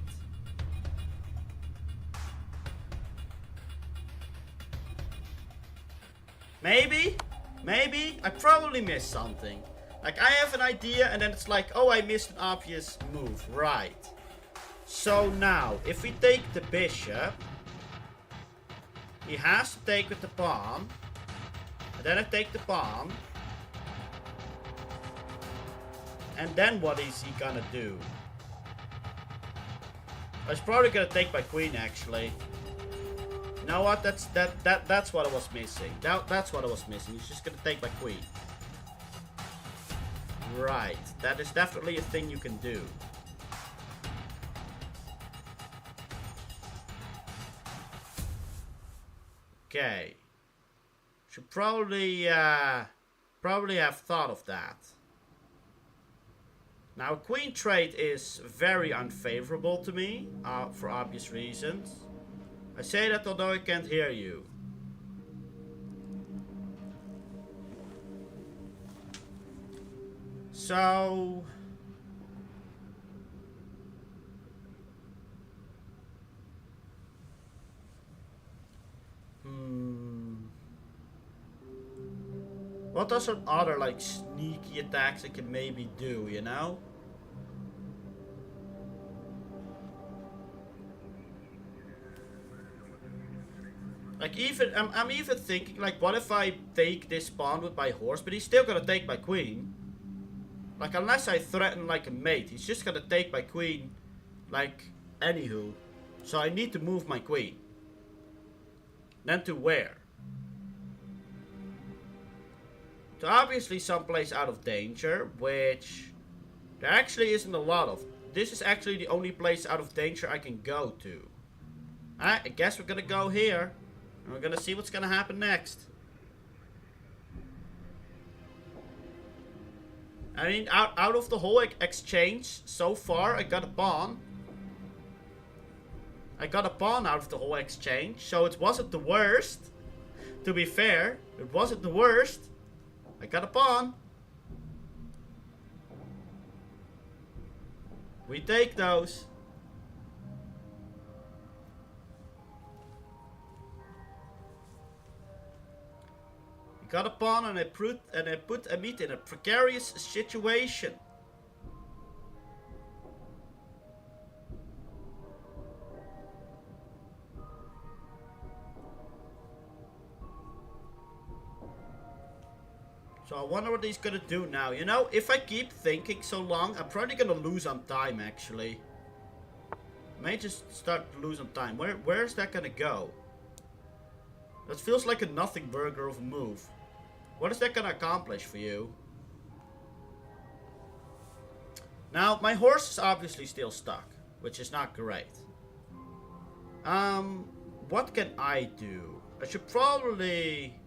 Maybe? Maybe? I probably missed something. Like, I have an idea, and then it's like, oh, I missed an obvious move. Right. So now, if we take the bishop, he has to take with the pawn. And then I take the pawn. And then what is he gonna do? I was probably gonna take my queen, actually. You know what? That's what I was missing. That's what I was missing. He's just gonna take my queen. Right. That is definitely a thing you can do. Okay. Should probably have thought of that. Now, queen trade is very unfavorable to me, for obvious reasons. I say that although I can't hear you. So... What are some other, like, sneaky attacks I can maybe do, you know? Like, I'm even thinking, like, what if I take this pawn with my horse, but he's still gonna take my queen? Like, unless I threaten, like, a mate, he's just gonna take my queen, like, anywho. So I need to move my queen. Then to where? To obviously someplace out of danger, which there actually isn't a lot of. This is actually the only place out of danger I can go to. I guess we're gonna go here. And we're gonna see what's gonna happen next. I mean, out of the whole exchange so far, I got a pawn. I got a pawn out of the whole exchange, so it wasn't the worst. To be fair, it wasn't the worst. I got a pawn. We take those. I got a pawn and I put Amit in a precarious situation. So I wonder what he's gonna do now. You know, if I keep thinking so long, I'm probably gonna lose on time, actually. I may just start to lose on time. Where's that gonna go? That feels like a nothing burger of a move. What is that gonna accomplish for you? Now, my horse is obviously still stuck, which is not great. What can I do? I should probably...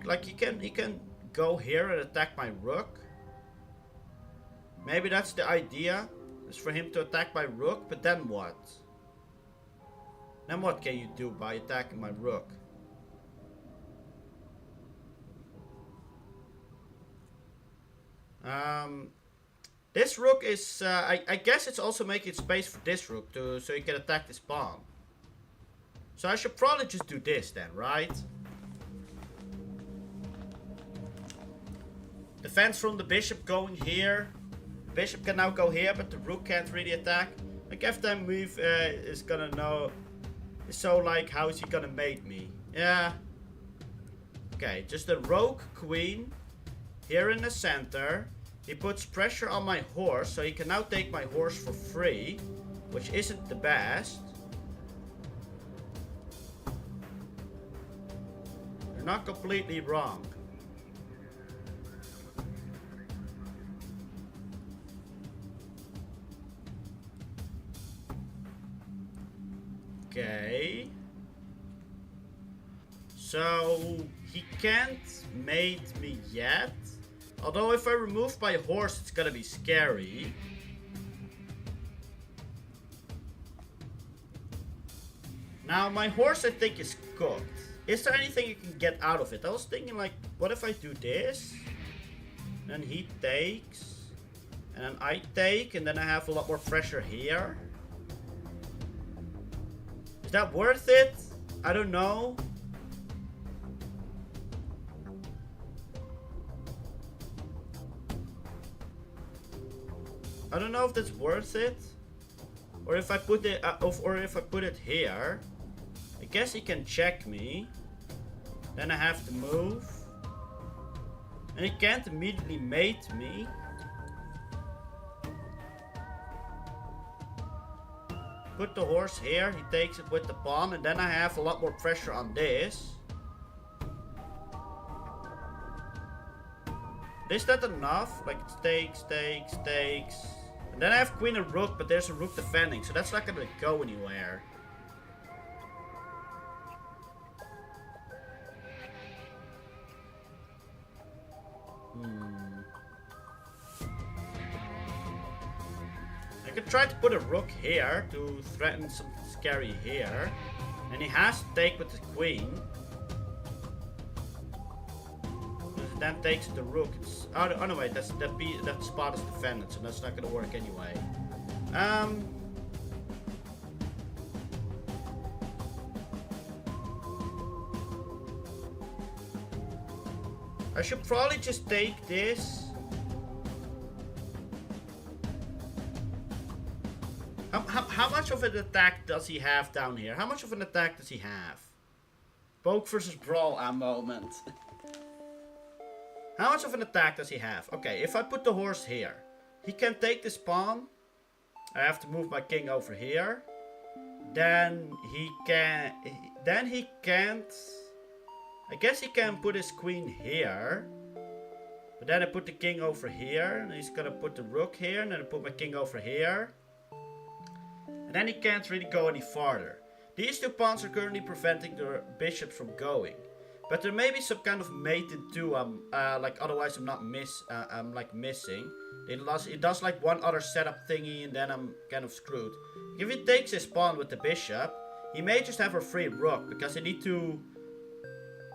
Like he can go here and attack my rook. Maybe that's the idea, is for him to attack my rook, but then what? Then what can you do by attacking my rook? This rook is, I guess it's also making space for this rook so he can attack this pawn. So I should probably just do this then, right? Defense from the bishop going here. The bishop can now go here, but the rook can't really attack. Like, every time move is gonna know. So, like, how is he gonna mate me? Yeah. Okay, just a rogue queen here in the center. He puts pressure on my horse, so he can now take my horse for free, which isn't the best. You're not completely wrong. Okay. So he can't mate me yet. Although if I remove my horse, it's gonna be scary. Now my horse, I think, is cooked. Is there anything you can get out of it? I was thinking, like, what if I do this? Then he takes. And then I take, and then I have a lot more pressure here. Is that worth it? I don't know. I don't know if that's worth it. Or if I put it, or if I put it here. I guess he can check me. Then I have to move. And he can't immediately mate me. Put the horse here, he takes it with the pawn, and then I have a lot more pressure on this. Is that enough? Like, takes. And then I have queen and rook, but there's a rook defending, so that's not gonna go anywhere. I could try to put a rook here to threaten something scary here. And he has to take with the queen. Then takes the rook. It's, oh no, wait, that spot is defended, so that's not gonna work anyway. I should probably just take this. How much of an attack does he have down here? How much of an attack does he have? Poke versus brawl a moment. How much of an attack does he have? Okay, if I put the horse here, he can take this pawn. I have to move my king over here. Then he can. Then he can't. I guess he can put his queen here. But then I put the king over here. And he's gonna put the rook here. And then I put my king over here. And then he can't really go any farther. These two pawns are currently preventing the bishops from going. But there may be some kind of mated too. Like otherwise I'm not I'm like missing. It does like one other setup thingy, and then I'm kind of screwed. If he takes his pawn with the bishop, he may just have a free rook because I need to.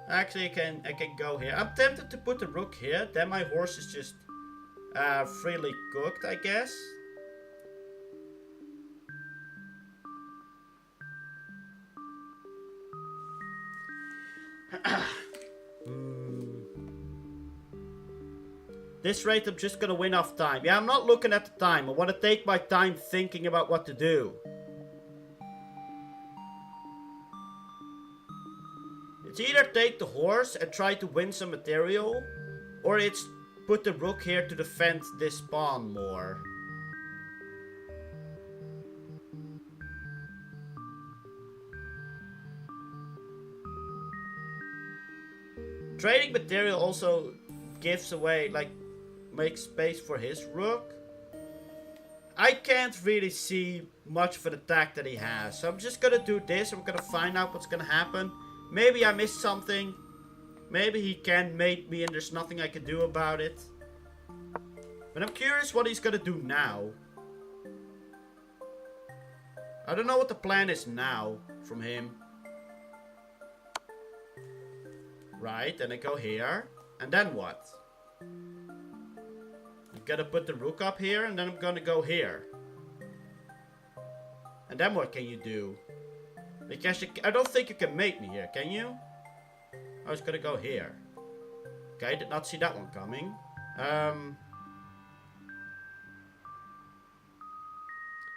Actually, I can go here. I'm tempted to put the rook here. Then my horse is just freely cooked, I guess. This rate I'm just gonna win off time. Yeah, I'm not looking at the time. I want to take my time thinking about what to do. It's either take the horse and try to win some material, or it's put the rook here to defend this pawn more. Trading material also gives away, like, makes space for his rook. I can't really see much of an attack that he has. So I'm just gonna do this. I'm gonna find out what's gonna happen. Maybe I missed something. Maybe he can mate me and there's nothing I can do about it. But I'm curious what he's gonna do now. I don't know what the plan is now from him. Right, and I go here. And then what? I'm gonna put the rook up here, and then I'm gonna go here. And then what can you do? Because I don't think you can mate me here, can you? I was gonna go here. Okay, did not see that one coming.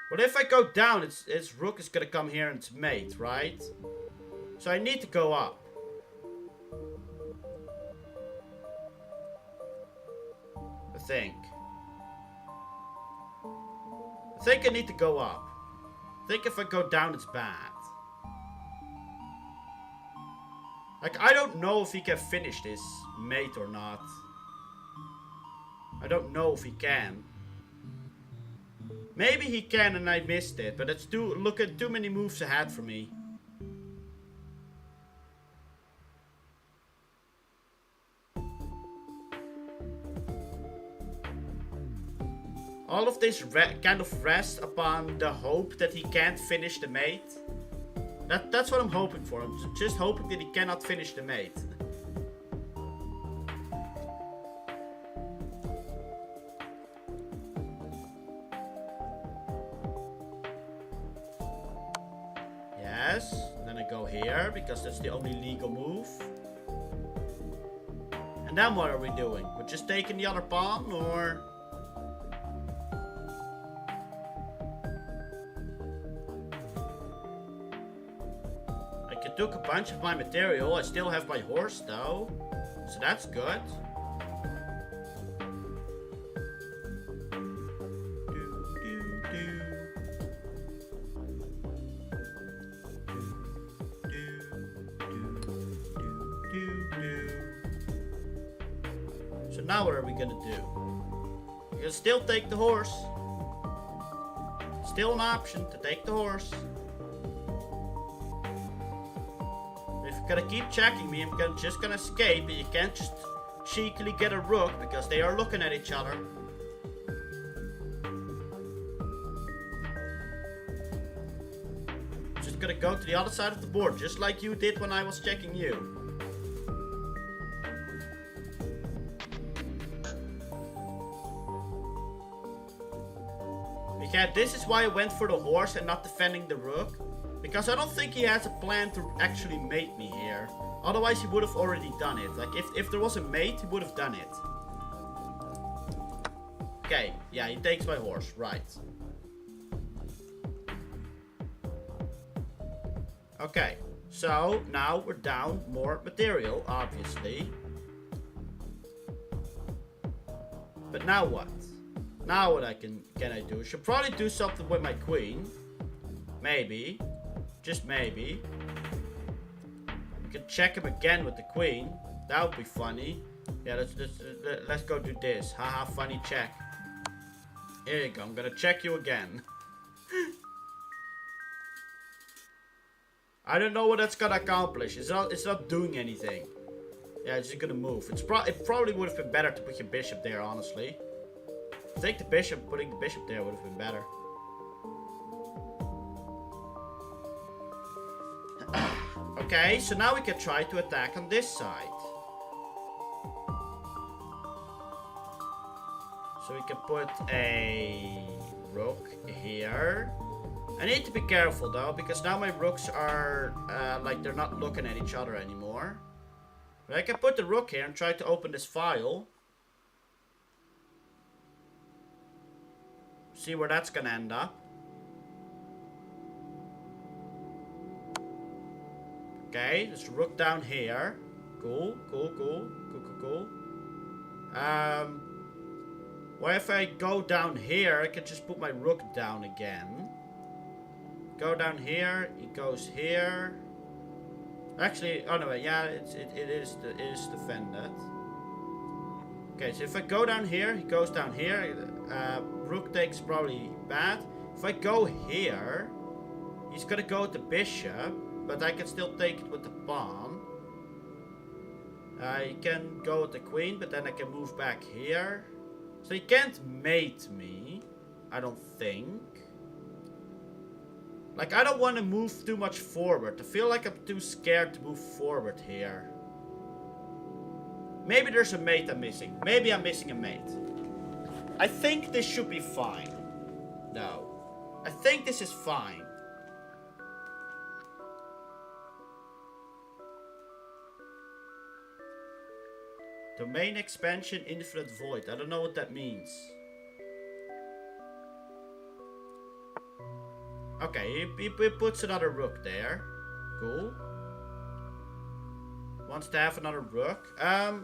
But if I go down, its rook is gonna come here and it's mate, right? So I need to go up. I think I need to go up. I think if I go down, it's bad. Like, I don't know if he can finish this mate or not. I don't know if he can. Maybe he can and I missed it, but it's look at too many moves ahead for me. All of this kind of rests upon the hope that he can't finish the mate. That's what I'm hoping for. I'm just hoping that he cannot finish the mate. Yes, then I go here because that's the only legal move. And then what are we doing? We're just taking the other pawn, or... took a bunch of my material. I still have my horse though. So that's good. So now what are we gonna do? We can still take the horse. Still an option to take the horse. If you're gonna keep checking me, I'm just gonna escape, but you can't just cheekily get a rook because they are looking at each other. Just gonna go to the other side of the board, just like you did when I was checking you. Yeah, this is why I went for the horse and not defending the rook. Because I don't think he has a plan to actually mate me here. Otherwise he would have already done it. Like if there was a mate, he would have done it. Okay, yeah, he takes my horse, right. Okay, so now we're down more material, obviously. But now what? Now what can I do? Should probably do something with my queen. Maybe. Just maybe. We could check him again with the queen. That would be funny. Yeah, let's go do this. Haha, funny check. Here you go. I'm gonna check you again. I don't know what that's gonna accomplish. It's not doing anything. Yeah, it's just gonna move. It probably would have been better to put your bishop there, honestly. I think the bishop, putting the bishop there would have been better. Okay, so now we can try to attack on this side. So we can put a rook here. I need to be careful though, because now my rooks are like they're not looking at each other anymore. But I can put the rook here and try to open this file. See where that's gonna end up. Okay, there's a rook down here. Cool. What if I go down here? I can just put my rook down again. Go down here. He goes here. Actually, oh no, yeah, it is defended. Okay, so if I go down here, he goes down here. Rook takes probably bad. If I go here, he's gonna go with the bishop, but I can still take it with the pawn. He can go with the queen, but then I can move back here. So he can't mate me, I don't think. Like, I don't want to move too much forward. I feel like I'm too scared to move forward here. Maybe there's a mate I'm missing. Maybe I'm missing a mate. I think this should be fine. No. I think this is fine. Domain expansion, infinite void. I don't know what that means. Okay, he puts another rook there. Cool. Wants to have another rook. I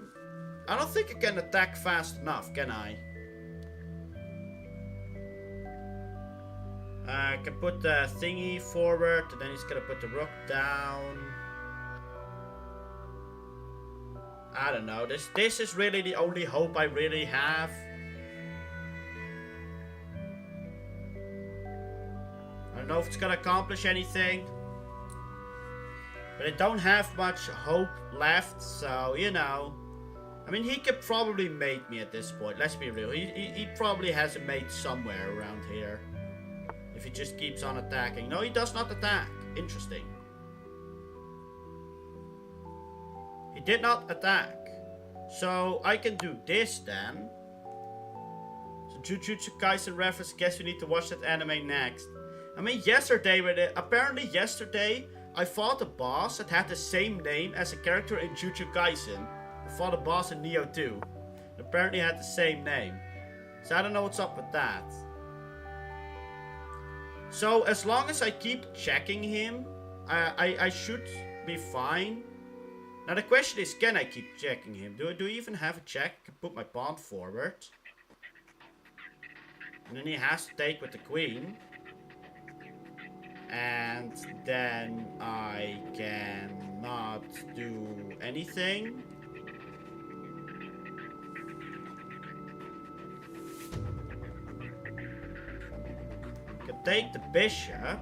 don't think I can attack fast enough, can I? I can put the thingy forward, and then he's gonna put the rook down. I don't know. This is really the only hope I really have. I don't know if it's gonna accomplish anything. But I don't have much hope left, so, you know. I mean, he could probably mate me at this point. Let's be real. He probably has a mate somewhere around here. If he just keeps on attacking. No, he does not attack. Interesting. He did not attack. So, I can do this then. So, Jujutsu Kaisen reference. Guess we need to watch that anime next. I mean, apparently yesterday, I fought a boss that had the same name as a character in Jujutsu Kaisen. I fought a boss in Neo 2. Apparently had the same name. So I don't know what's up with that. So as long as I keep checking him, I should be fine. Now the question is, can I keep checking him? Do I even have a check? I can put my pawn forward. And then he has to take with the queen. And then I cannot do anything. Can take the bishop.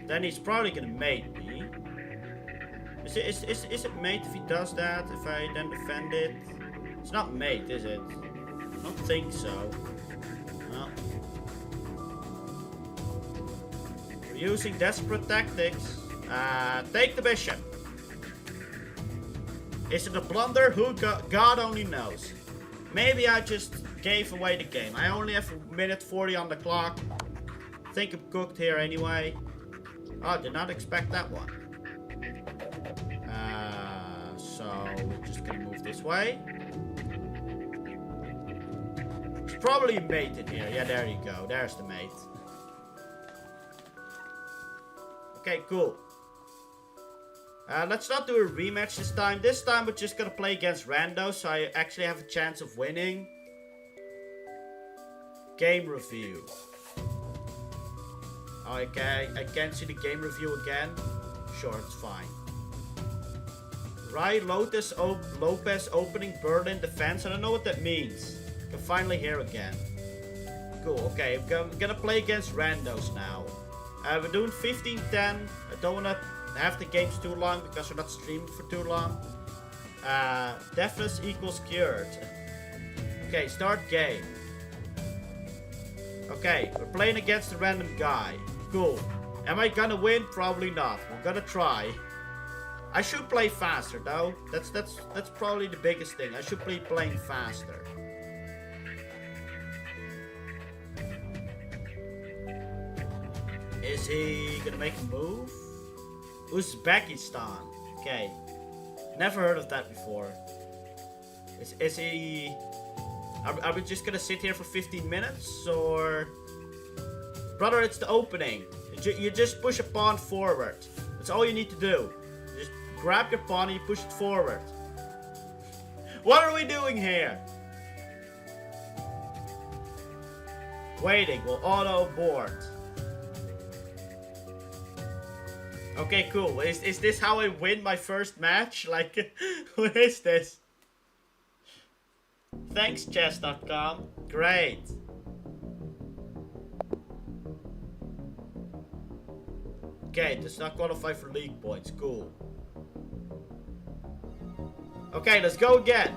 Then he's probably gonna mate me. Is it mate if he does that? If I then defend it? It's not mate, is it? I don't think so. No. We're using desperate tactics. Take the bishop. Is it a blunder? Who God only knows. Maybe I just gave away the game. I only have a minute 40 on the clock. Think I'm cooked here anyway. Oh, did not expect that one. So we're just gonna move this way. There's probably a mate in here. Yeah, there you go. There's the mate. Okay, cool. Let's not do a rematch this time. This time we're just gonna play against randos, so I actually have a chance of winning. Game review. Okay, I can't see the game review again. Sure, it's fine. Rai Lopez opening Berlin defense. I don't know what that means. I can finally hear again. Cool, okay, I'm gonna play against randos now. We're doing 15-10. I don't wanna have the games too long because we're not streaming for too long. Deafness equals cured. Okay, start game. Okay, we're playing against a random guy. Cool. Am I gonna win? Probably not. We're gonna try. I should play faster though. That's probably the biggest thing. I should be playing faster. Is he gonna make a move? Uzbekistan. Okay. Never heard of that before. Is he... Are we just gonna sit here for 15 minutes? Or... Brother, it's the opening. You just push a pawn forward. That's all you need to do. You just grab your pawn and you push it forward. What are we doing here? Waiting. We'll auto board. Okay, cool. Is this how I win my first match? Like, what is this? Thanks, chess.com. Great. Okay, does not qualify for league points. Cool. Okay, let's go again.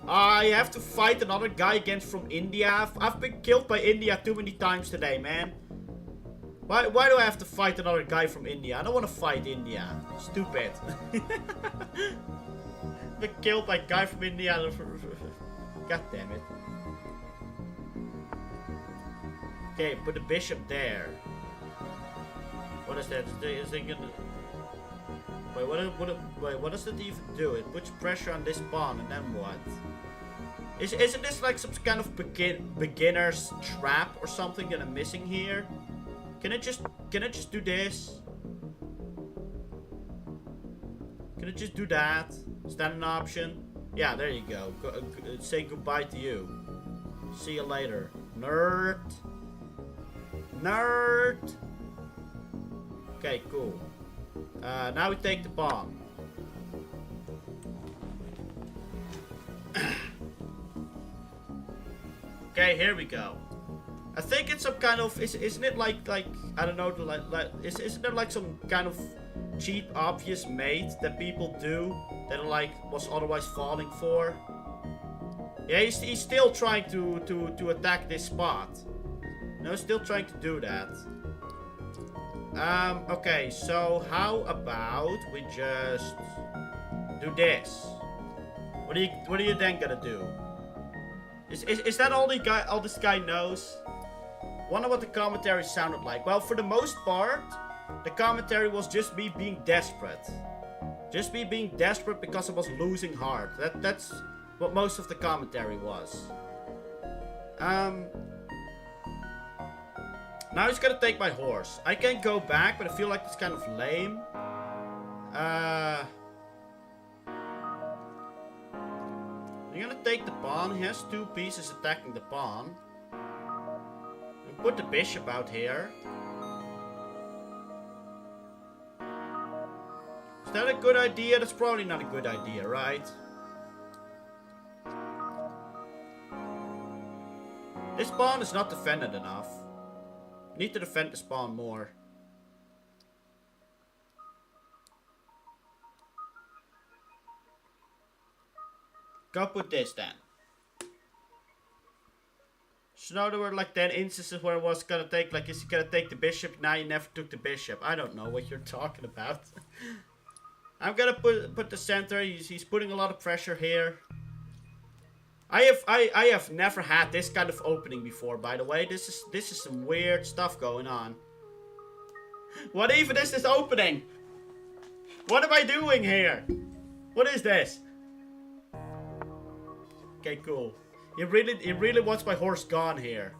I have to fight another guy again from India. I've been killed by India too many times today, man. Why do I have to fight another guy from India? I don't want to fight India. Stupid. Been killed by a guy from India. God damn it. Okay, put the bishop there. What is that? Is it gonna... Wait, what does it even do? It puts pressure on this pawn, and then what? Isn't this like some kind of beginner's trap or something that I'm missing here? Can I just do this? Can I just do that? Is that an option? Yeah, there you go. Say goodbye to you. See you later. Nerd. Nerd. Okay, cool. Now we take the pawn. Okay, here we go. I think it's some kind of... Isn't it like I don't know, isn't it like some kind of cheap, obvious mate that people do that like was otherwise falling for? Yeah, he's still trying to attack this spot. No, still trying to do that. Okay, so how about we just do this? What are you then gonna do? Is that all this guy knows? Wonder what the commentary sounded like. Well, for the most part, the commentary was just me being desperate. Just me being desperate because I was losing hard. That's what most of the commentary was. Now he's gonna take my horse. I can go back, but I feel like it's kind of lame. You're gonna take the pawn. He has 2 pieces attacking the pawn. And put the bishop out here. Is that a good idea? That's probably not a good idea, right? This pawn is not defended enough. Need to defend this pawn more. Go put this then. So now there were like 10 instances where I was gonna take, like, is he gonna take the bishop? Now you never took the bishop. I don't know what you're talking about. I'm gonna put the center. He's putting a lot of pressure here. I have never had this kind of opening before, by the way. This is some weird stuff going on. What even is this opening? What am I doing here? What is this? Okay, cool. He really wants my horse gone here.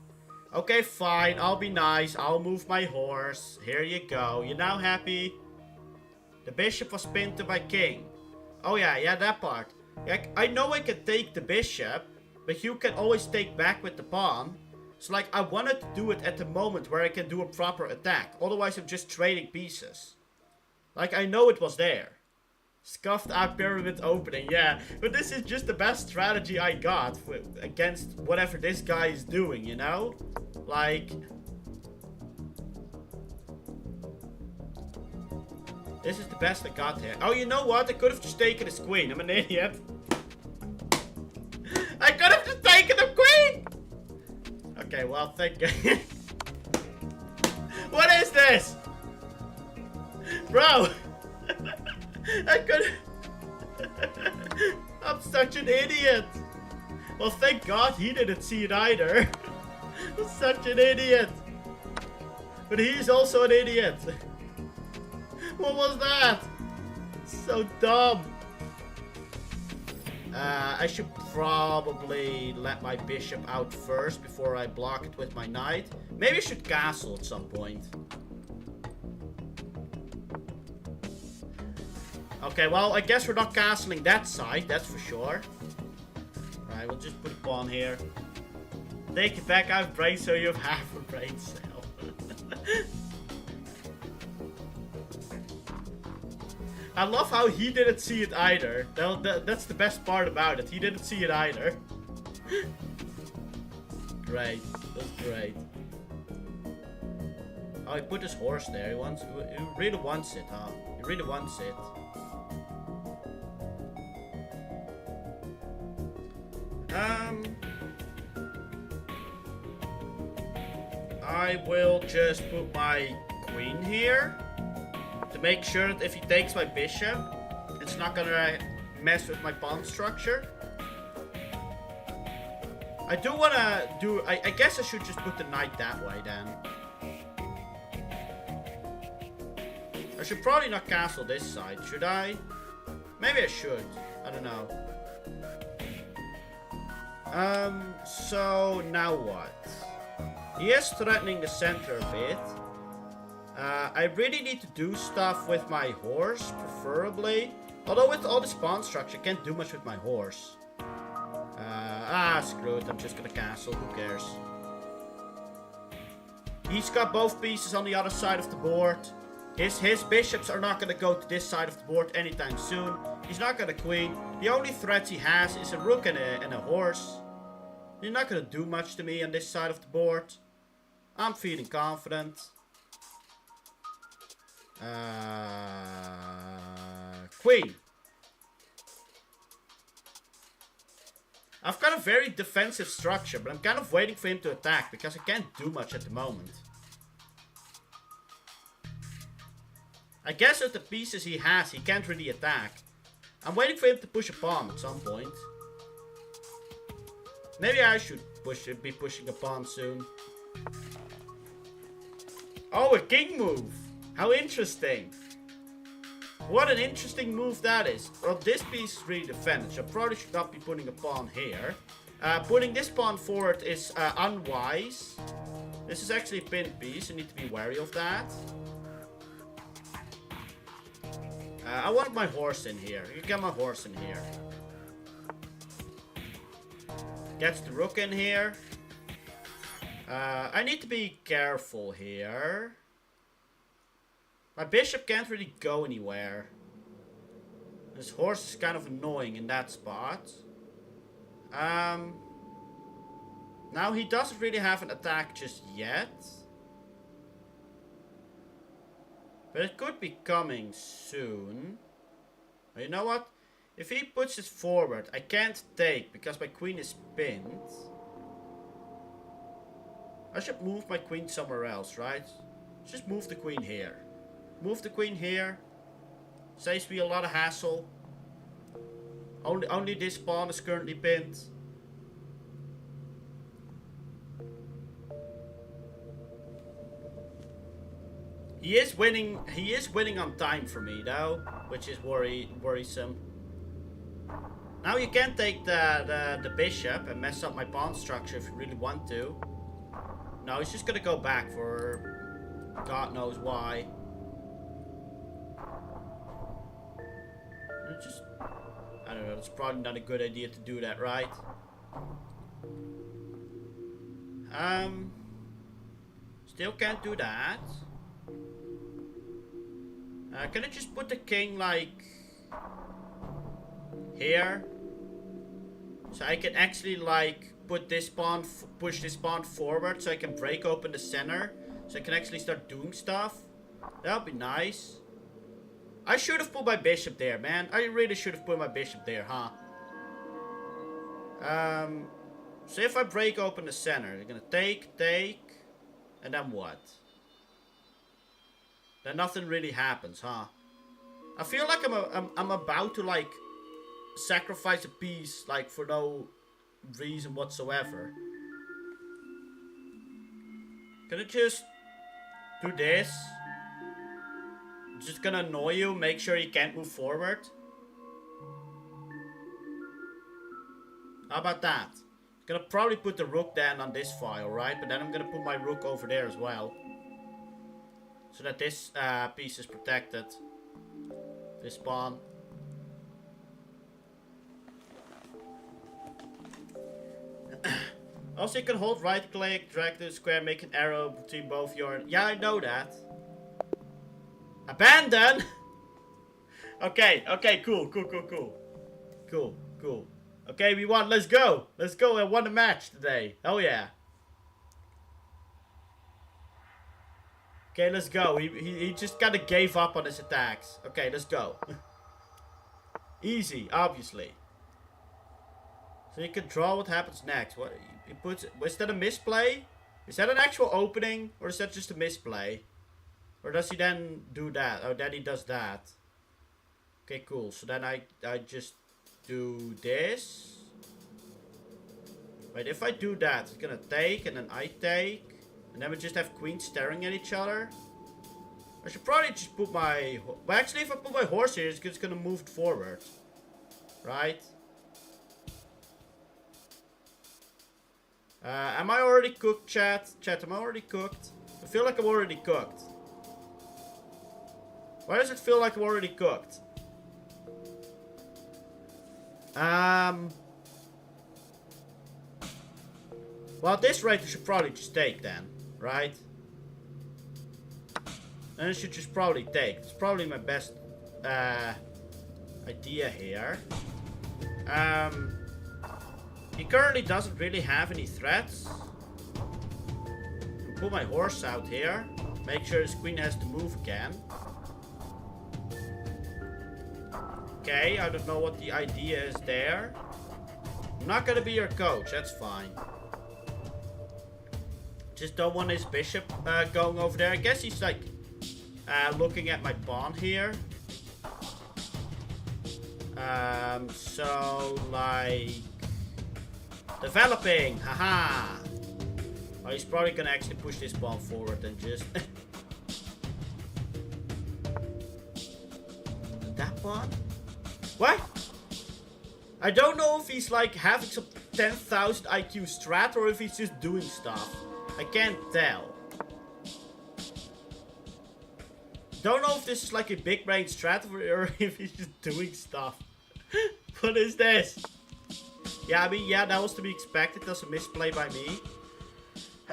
Okay, fine. I'll be nice. I'll move my horse. Here you go. You now happy? The bishop was pinned to my king. Oh yeah, that part. Yeah, I know I can take the bishop, but you can always take back with the pawn. So like, I wanted to do it at the moment where I can do a proper attack. Otherwise I'm just trading pieces. Like, I know it was there. Scuffed out pyramid opening, yeah. But this is just the best strategy I got against whatever this guy is doing, you know? Like... This is the best I got here. Oh, you know what? I could have just taken his queen. I'm an idiot. I could have just taken the queen! Okay, well, thank you. What is this? Bro! I could... I'm such an idiot. Well, thank God he didn't see it either. I'm such an idiot. But he's also an idiot. What was that? So dumb. I should probably let my bishop out first before I block it with my knight. Maybe I should castle at some point. Okay, well, I guess we're not castling that side, that's for sure. Alright, we'll just put a pawn here. Take it back, I have brain, so you have half a brain cell. I love how he didn't see it either. That's the best part about it. He didn't see it either. Great. That's great. Oh, he put his horse there. He really wants it, huh? He really wants it. I will just put my queen here. To make sure that if he takes my bishop, it's not gonna mess with my pawn structure. I do wanna do... I guess I should just put the knight that way then. I should probably not castle this side, should I? Maybe I should. I don't know. So now what? He is threatening the center a bit. I really need to do stuff with my horse, preferably. Although with all this pawn structure, I can't do much with my horse. Screw it. I'm just gonna castle. Who cares? He's got both pieces on the other side of the board. His bishops are not gonna go to this side of the board anytime soon. He's not gonna queen. The only threats he has is a rook and a horse. He's not gonna do much to me on this side of the board. I'm feeling confident. Queen. I've got a very defensive structure, but I'm kind of waiting for him to attack because I can't do much at the moment. I guess with the pieces he has, he can't really attack. I'm waiting for him to push a pawn at some point. Maybe I should be pushing a pawn soon. Oh, a king move. How interesting. What an interesting move that is. Well, this piece is really defended, so I probably should not be putting a pawn here. Putting this pawn forward is unwise. This is actually a pinned piece. You need to be wary of that. I want my horse in here. You get my horse in here. Gets the rook in here. I need to be careful here. My bishop can't really go anywhere. This horse is kind of annoying in that spot. Now he doesn't really have an attack just yet. But it could be coming soon. But you know what? If he puts this forward, I can't take because my queen is pinned. I should move my queen somewhere else, right? Just move the queen here. Move the queen here. Saves me a lot of hassle. Only this pawn is currently pinned. He is winning on time for me though, which is worrisome. Now you can take the bishop and mess up my pawn structure if you really want to. No, he's just gonna go back for God knows why. I don't know, it's probably not a good idea to do that, right? Still can't do that. Can I just put the king, like, here? So I can actually, like, put this pawn, push this pawn forward so I can break open the center. So I can actually start doing stuff. That would be nice. I should have put my bishop there, man. I really should have put my bishop there, huh? So if I break open the center, they're gonna take, and then what? Then nothing really happens, huh? I feel like I'm about to, like, sacrifice a piece, like, for no reason whatsoever. Can I just do this? Just gonna annoy you, make sure you can't move forward. How about that? Gonna probably put the rook then on this file, right? But then I'm gonna put my rook over there as well. So that this piece is protected. This pawn. Also, you can hold right click, drag to the square, make an arrow between both your... Yeah, I know that. Abandon! Okay, cool. Cool. Okay, we won, let's go! Let's go, I won the match today. Hell yeah. Okay, let's go. He just kind of gave up on his attacks. Okay, let's go. Easy, obviously. So you can draw what happens next. What he puts? Was that a misplay? Is that an actual opening, or is that just a misplay? Or does he then do that? Oh, then he does that. Okay, cool. So then I just do this. Wait, if I do that, it's gonna take, and then I take. And then we just have queens staring at each other. I should probably just put my... Well, actually, if I put my horse here, it's just gonna move forward. Right? Am I already cooked, chat? Chat, am I already cooked? I feel like I'm already cooked. Why does it feel like I'm already cooked? Well, at this rate, I should probably just take then. Right? And I should just probably take. It's probably my best idea here. He currently doesn't really have any threats. I'll put my horse out here. Make sure his queen has to move again. Okay, I don't know what the idea is there. I'm not gonna be your coach, that's fine. Just don't want his bishop going over there. I guess he's like looking at my pawn here. So like developing, haha. Oh, he's probably gonna actually push this pawn forward and just that pawn. What? I don't know if he's like having some 10,000 IQ strat or if he's just doing stuff. I can't tell. Don't know if this is like a big brain strat or if he's just doing stuff. What is this? Yeah, I mean, yeah, that was to be expected. That's a misplay by me.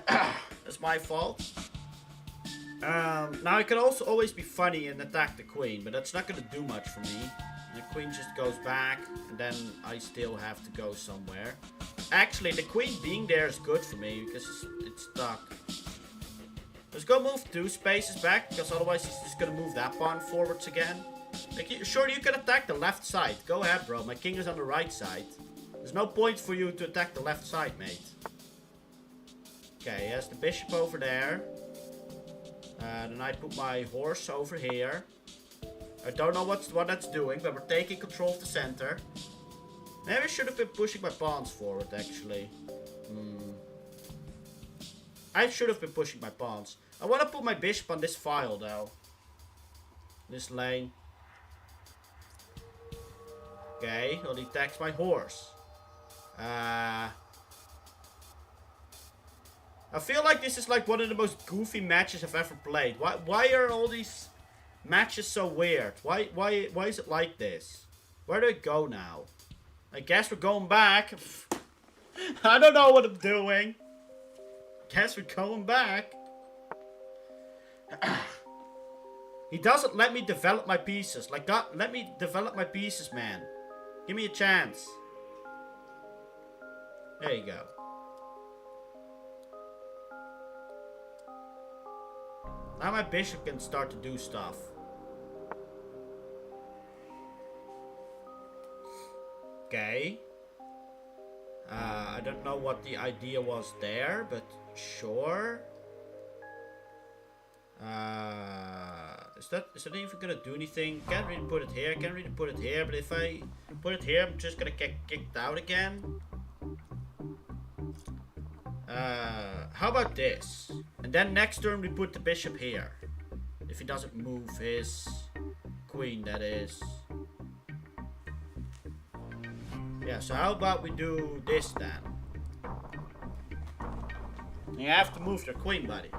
That's my fault. Now I can also always be funny and attack the queen, but that's not gonna do much for me. The queen just goes back, and then I still have to go somewhere. Actually, the queen being there is good for me, because it's stuck. Let's go move 2 spaces back, because otherwise he's just gonna move that pawn forwards again. Like, sure, you can attack the left side. Go ahead, bro. My king is on the right side. There's no point for you to attack the left side, mate. Okay, he has the bishop over there. Then I put my horse over here. I don't know what that's doing, but we're taking control of the center. Maybe I should have been pushing my pawns forward, actually. I should have been pushing my pawns. I want to put my bishop on this file, though. This lane. Okay, well, he attacks my horse. I feel like this is like one of the most goofy matches I've ever played. Why are all these matches so weird? Why is it like this? Where do I go now? I guess we're going back. I don't know what I'm doing. Guess we're going back. He doesn't let me develop my pieces. Like, God, let me develop my pieces, man. Give me a chance. There you go. Now my bishop can start to do stuff. Okay. I don't know what the idea was there, but sure. Is that even gonna do anything? Can't really put it here, can't really put it here, but if I put it here, I'm just gonna get kicked out again. How about this? And then next turn we put the bishop here. If he doesn't move his queen, that is. Yeah, so how about we do this then? You have to move your queen, buddy.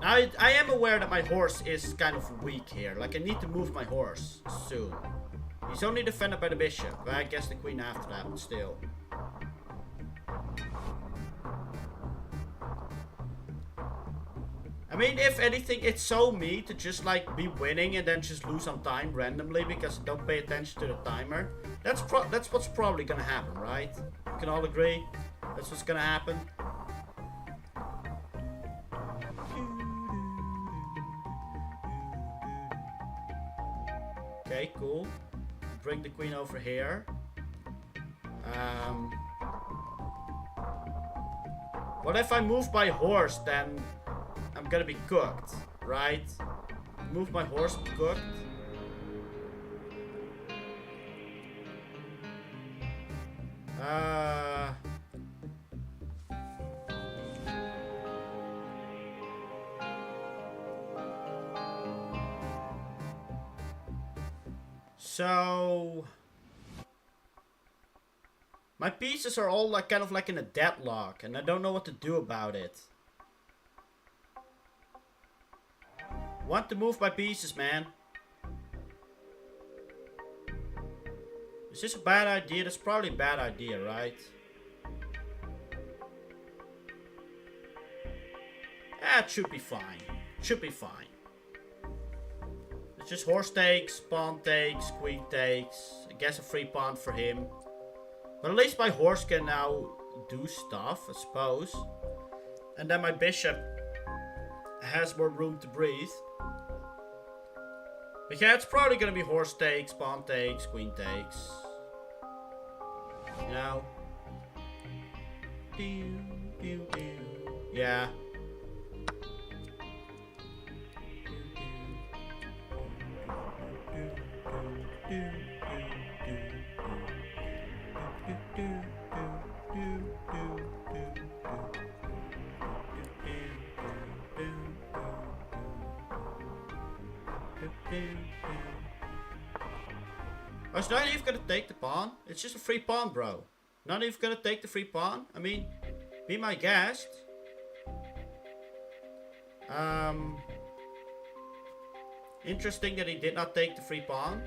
Now, I am aware that my horse is kind of weak here. Like, I need to move my horse soon. He's only defended by the bishop. But I guess the queen after that, but still. I mean, if anything, it's so me to just, like, be winning and then just lose some time randomly because I don't pay attention to the timer. That's what's probably gonna happen, right? You can all agree? That's what's gonna happen. Okay, cool. Bring the queen over here. What if I move my horse, then I'm gonna be cooked, right? Move my horse, cooked. So my pieces are all like kind of like in a deadlock, and I don't know what to do about it. Want to move my pieces, man. Is this a bad idea? That's probably a bad idea, right? It should be fine. Should be fine. It's just horse takes, pawn takes, queen takes. I guess a free pawn for him. But at least my horse can now do stuff, I suppose. And then my bishop has more room to breathe. But yeah, it's probably gonna be horse takes, pawn takes, queen takes. You know? Yeah. Oh, it's not even gonna take the pawn. It's just a free pawn, bro. Not even gonna take the free pawn. I mean, be my guest. Interesting that he did not take the free pawn.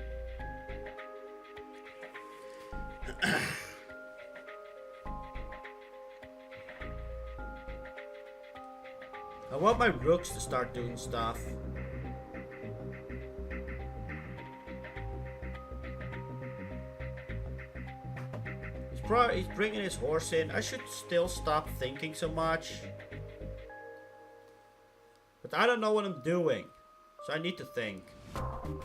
I want my rooks to start doing stuff. He's bringing his horse in. I should still stop thinking so much. But I don't know what I'm doing. So I need to think. I'm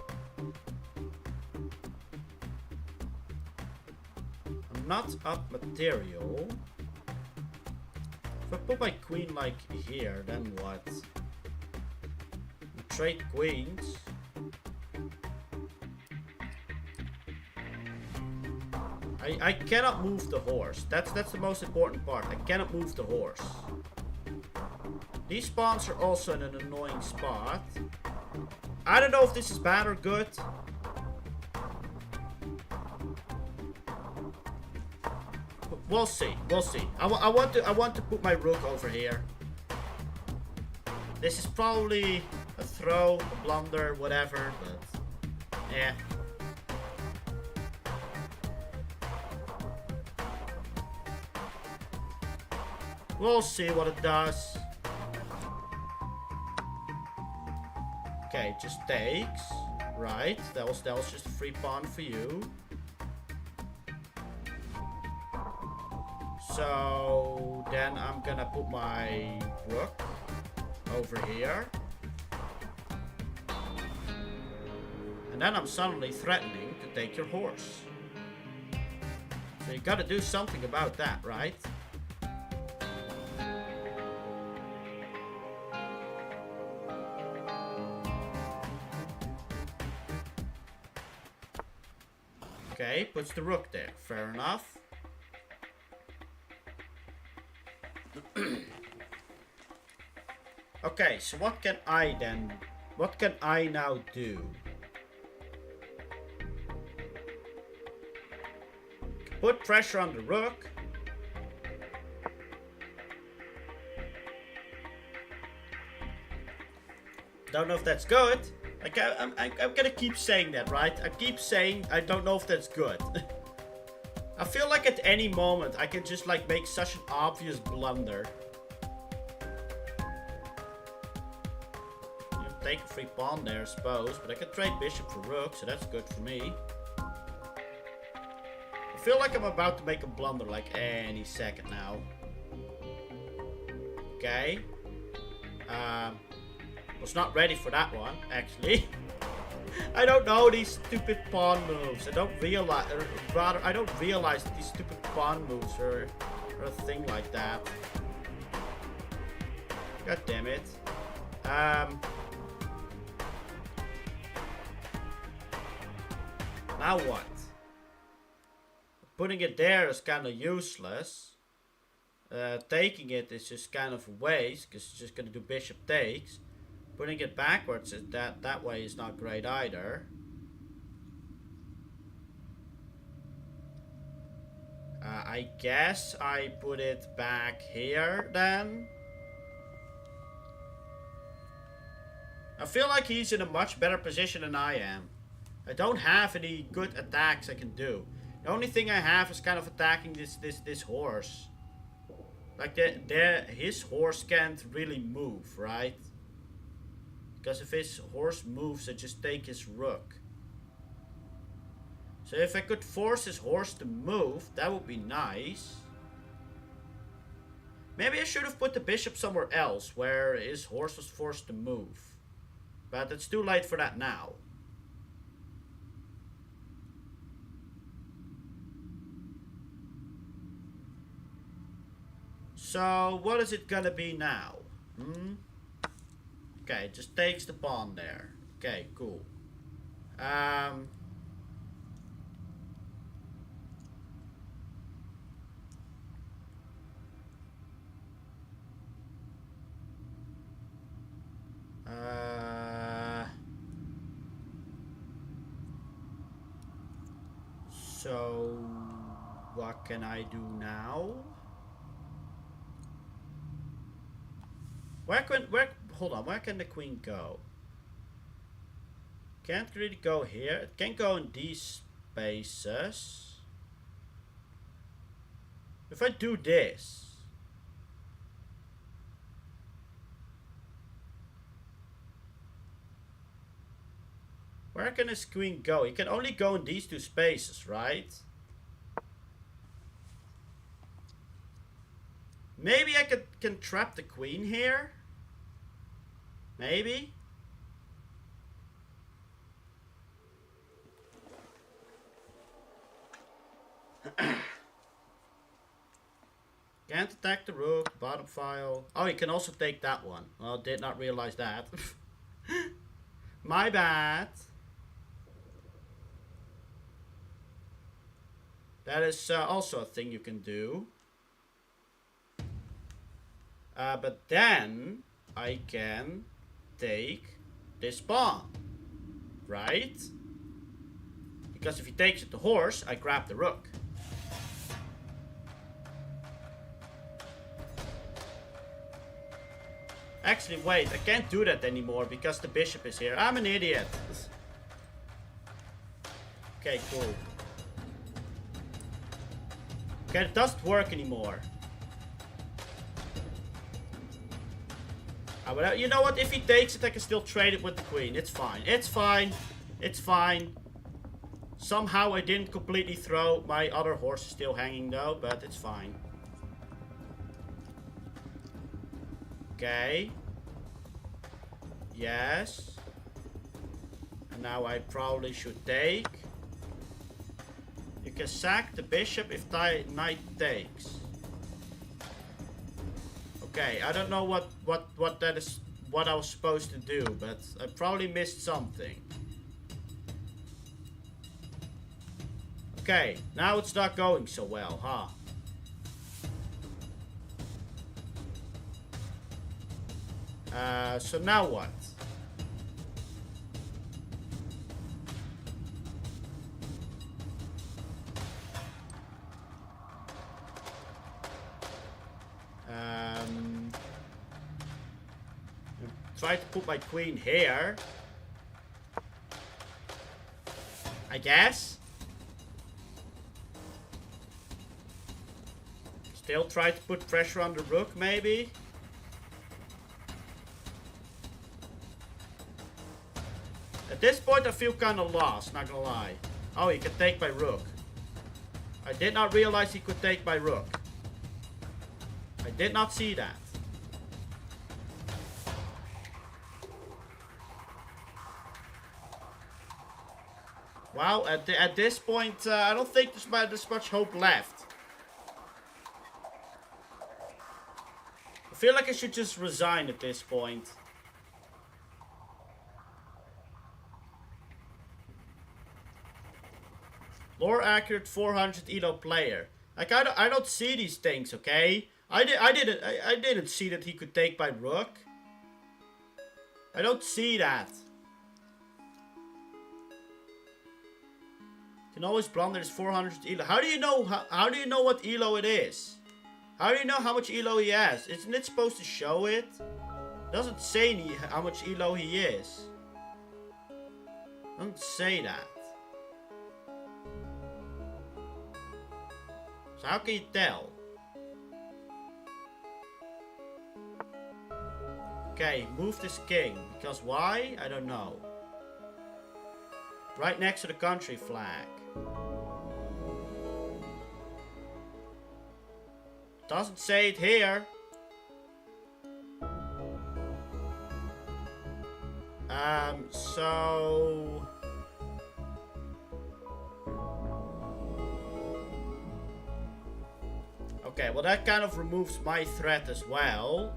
not up material. If I put my queen like here, then what? We trade queens. I cannot move the horse. That's the most important part. I cannot move the horse. These spawns are also in an annoying spot. I don't know if this is bad or good. But we'll see. We'll see. I want to put my rook over here. This is probably a throw, a blunder, whatever, but yeah. We'll see what it does. Okay, just takes. Right, that was just a free pawn for you. So then I'm gonna put my rook over here. And then I'm suddenly threatening to take your horse. So you gotta do something about that, right? Okay, puts the rook there. Fair enough. Okay, so what can I now do? Put pressure on the rook. Don't know if that's good. Like, I'm gonna keep saying that, right? I keep saying I don't know if that's good. I feel like at any moment I can just like make such an obvious blunder. You know, take a free pawn there, I suppose, but I can trade bishop for rook, so that's good for me. I feel like I'm about to make a blunder like any second now. Okay. Was not ready for that one, actually. I don't know these stupid pawn moves. I don't realize that these stupid pawn moves are a thing like that. God damn it. Now what? Putting it there is kind of useless. Taking it is just kind of a waste, because it's just gonna do bishop takes. Putting it backwards is that way is not great either. I guess I put it back here then. I feel like he's in a much better position than I am. I don't have any good attacks I can do. The only thing I have is kind of attacking this horse. Like his horse can't really move, right? Because if his horse moves, I just take his rook. So if I could force his horse to move, that would be nice. Maybe I should have put the bishop somewhere else, where his horse was forced to move. But it's too late for that now. So what is it gonna be now? Okay, it just takes the pawn there. Okay, cool. So what can I do now? Hold on, where can the queen go? Can't really go here. It can go in these spaces. If I do this. Where can this queen go? He can only go in these two spaces, right? Maybe I can trap the queen here? Maybe? Can't attack the rook, bottom file. Oh, he can also take that one. Well, did not realize that. My bad. That is also a thing you can do. But then I can take this pawn. Right? Because if he takes it to horse, I grab the rook. Actually, wait, I can't do that anymore because the bishop is here. I'm an idiot. Okay, cool. Okay, it doesn't work anymore. But you know what? If he takes it, I can still trade it with the queen. It's fine. It's fine. It's fine. Somehow I didn't completely throw. My other horse is still hanging though, but it's fine. Okay. Yes. And now I probably should take. You can sack the bishop if knight takes. Okay, I don't know what that is, what I was supposed to do, but I probably missed something. Okay, now it's not going so well, huh? So now what? Try to put my queen here. I guess. Still try to put pressure on the rook, maybe. At this point, I feel kind of lost, not gonna lie. Oh, he can take my rook. I did not realize he could take my rook. I did not see that. Wow, at this point, I don't think there's much hope left. I feel like I should just resign at this point. Lore accurate 400 elo player. Like I don't see these things, okay? I didn't see that he could take my rook. I don't see that. Can always blunder is 400 elo. How do you know? How do you know what elo it is? How do you know how much elo he has? Isn't it supposed to show it? It doesn't say how much elo he is. It doesn't say that. So how can you tell? Okay, move this king. Because why? I don't know. Right next to the country flag. Doesn't say it here. So... Okay, well that kind of removes my threat as well.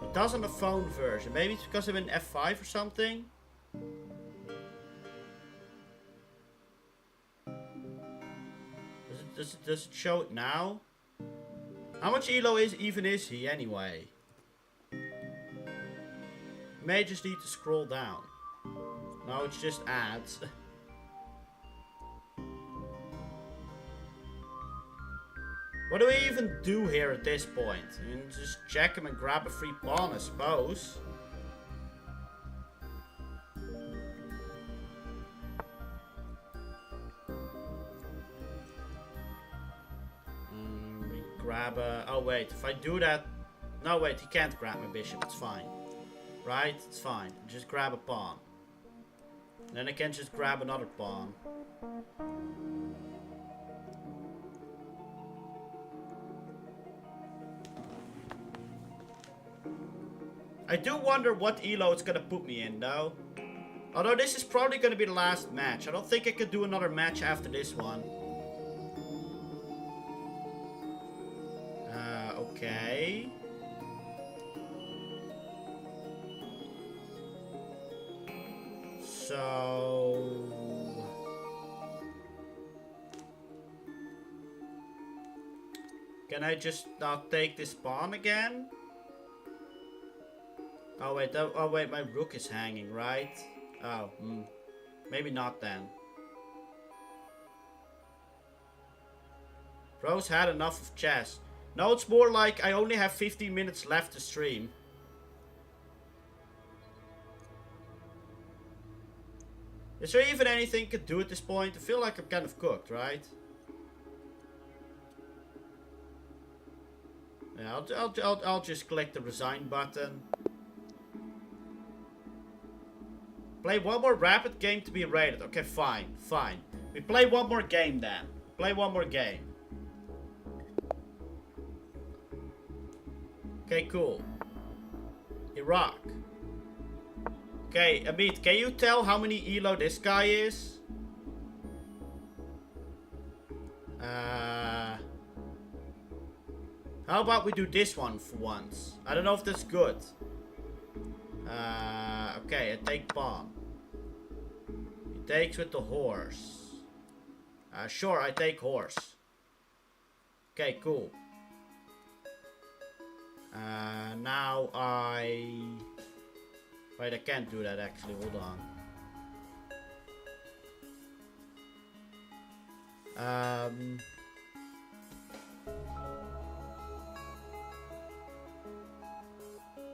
It does on the phone version. Maybe it's because I'm in F5 or something. Does it show it now? How much elo is he anyway? May just need to scroll down. No, it's just ads. What do we even do here at this point? I mean, just check him and grab a free pawn, I suppose. We grab a... Oh wait, if I do that... No wait, he can't grab my bishop, it's fine. Right? It's fine. Just grab a pawn. Then I can just grab another pawn. I do wonder what elo it's gonna put me in though. Although this is probably gonna be the last match. I don't think I could do another match after this one. Okay. So... Can I just not take this pawn again? Oh wait, my rook is hanging, right? Oh, maybe not then. Bro's had enough of chess. No, it's more like I only have 15 minutes left to stream. Is there even anything you could do at this point? I feel like I'm kind of cooked, right? Yeah, I'll just click the resign button. Play one more rapid game to be rated. Okay, fine, fine. We play one more game then. Play one more game. Okay, cool. Iraq. Okay, Amit, can you tell how many elo this guy is? How about we do this one for once? I don't know if that's good. Okay, I take pawn. He takes with the horse. Sure, I take horse. Okay, cool. Now I... Wait, I can't do that actually, hold on.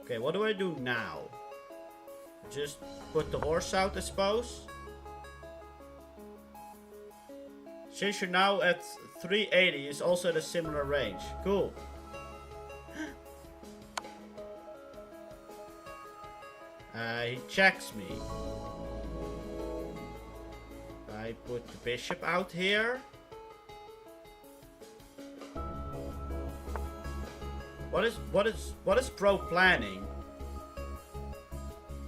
Okay, what do I do now? Just put the horse out, I suppose? Since you're now at 380, it's also at a similar range. Cool. He checks me. I put the bishop out here. What is Bro planning?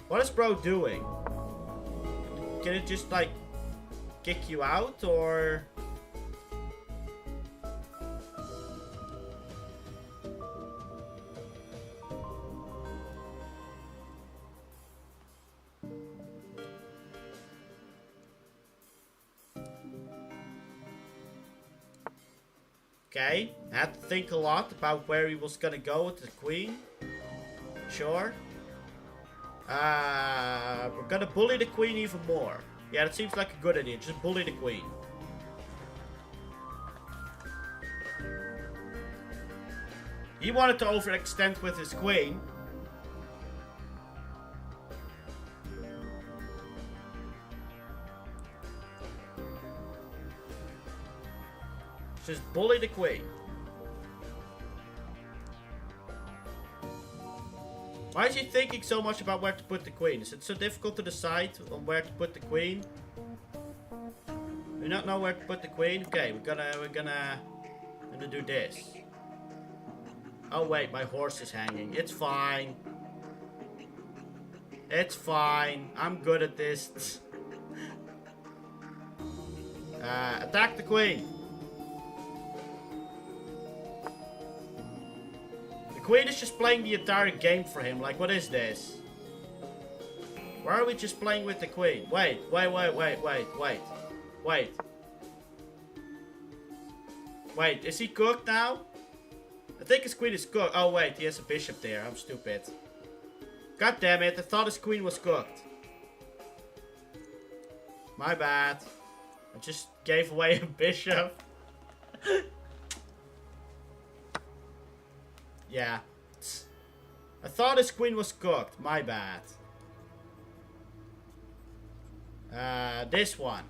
What is Bro doing? Can it just like kick you out or? Okay, I had to think a lot about where he was gonna go with the queen. Sure. We're gonna bully the queen even more. Yeah, that seems like a good idea. Just bully the queen. He wanted to overextend with his queen. Just bully the queen. Why is he thinking so much about where to put the queen? Is it so difficult to decide on where to put the queen? We don't know where to put the queen. Okay, we're gonna do this. Oh wait, my horse is hanging. It's fine. It's fine. I'm good at this. Attack the queen. Queen is just playing the entire game for him. Like, what is this? Why are we just playing with the queen? Wait. Wait, is he cooked now? I think his queen is cooked. Oh, wait, he has a bishop there. I'm stupid. God damn it, I thought his queen was cooked. My bad. I just gave away a bishop. Yeah. I thought his queen was cooked. My bad. This one.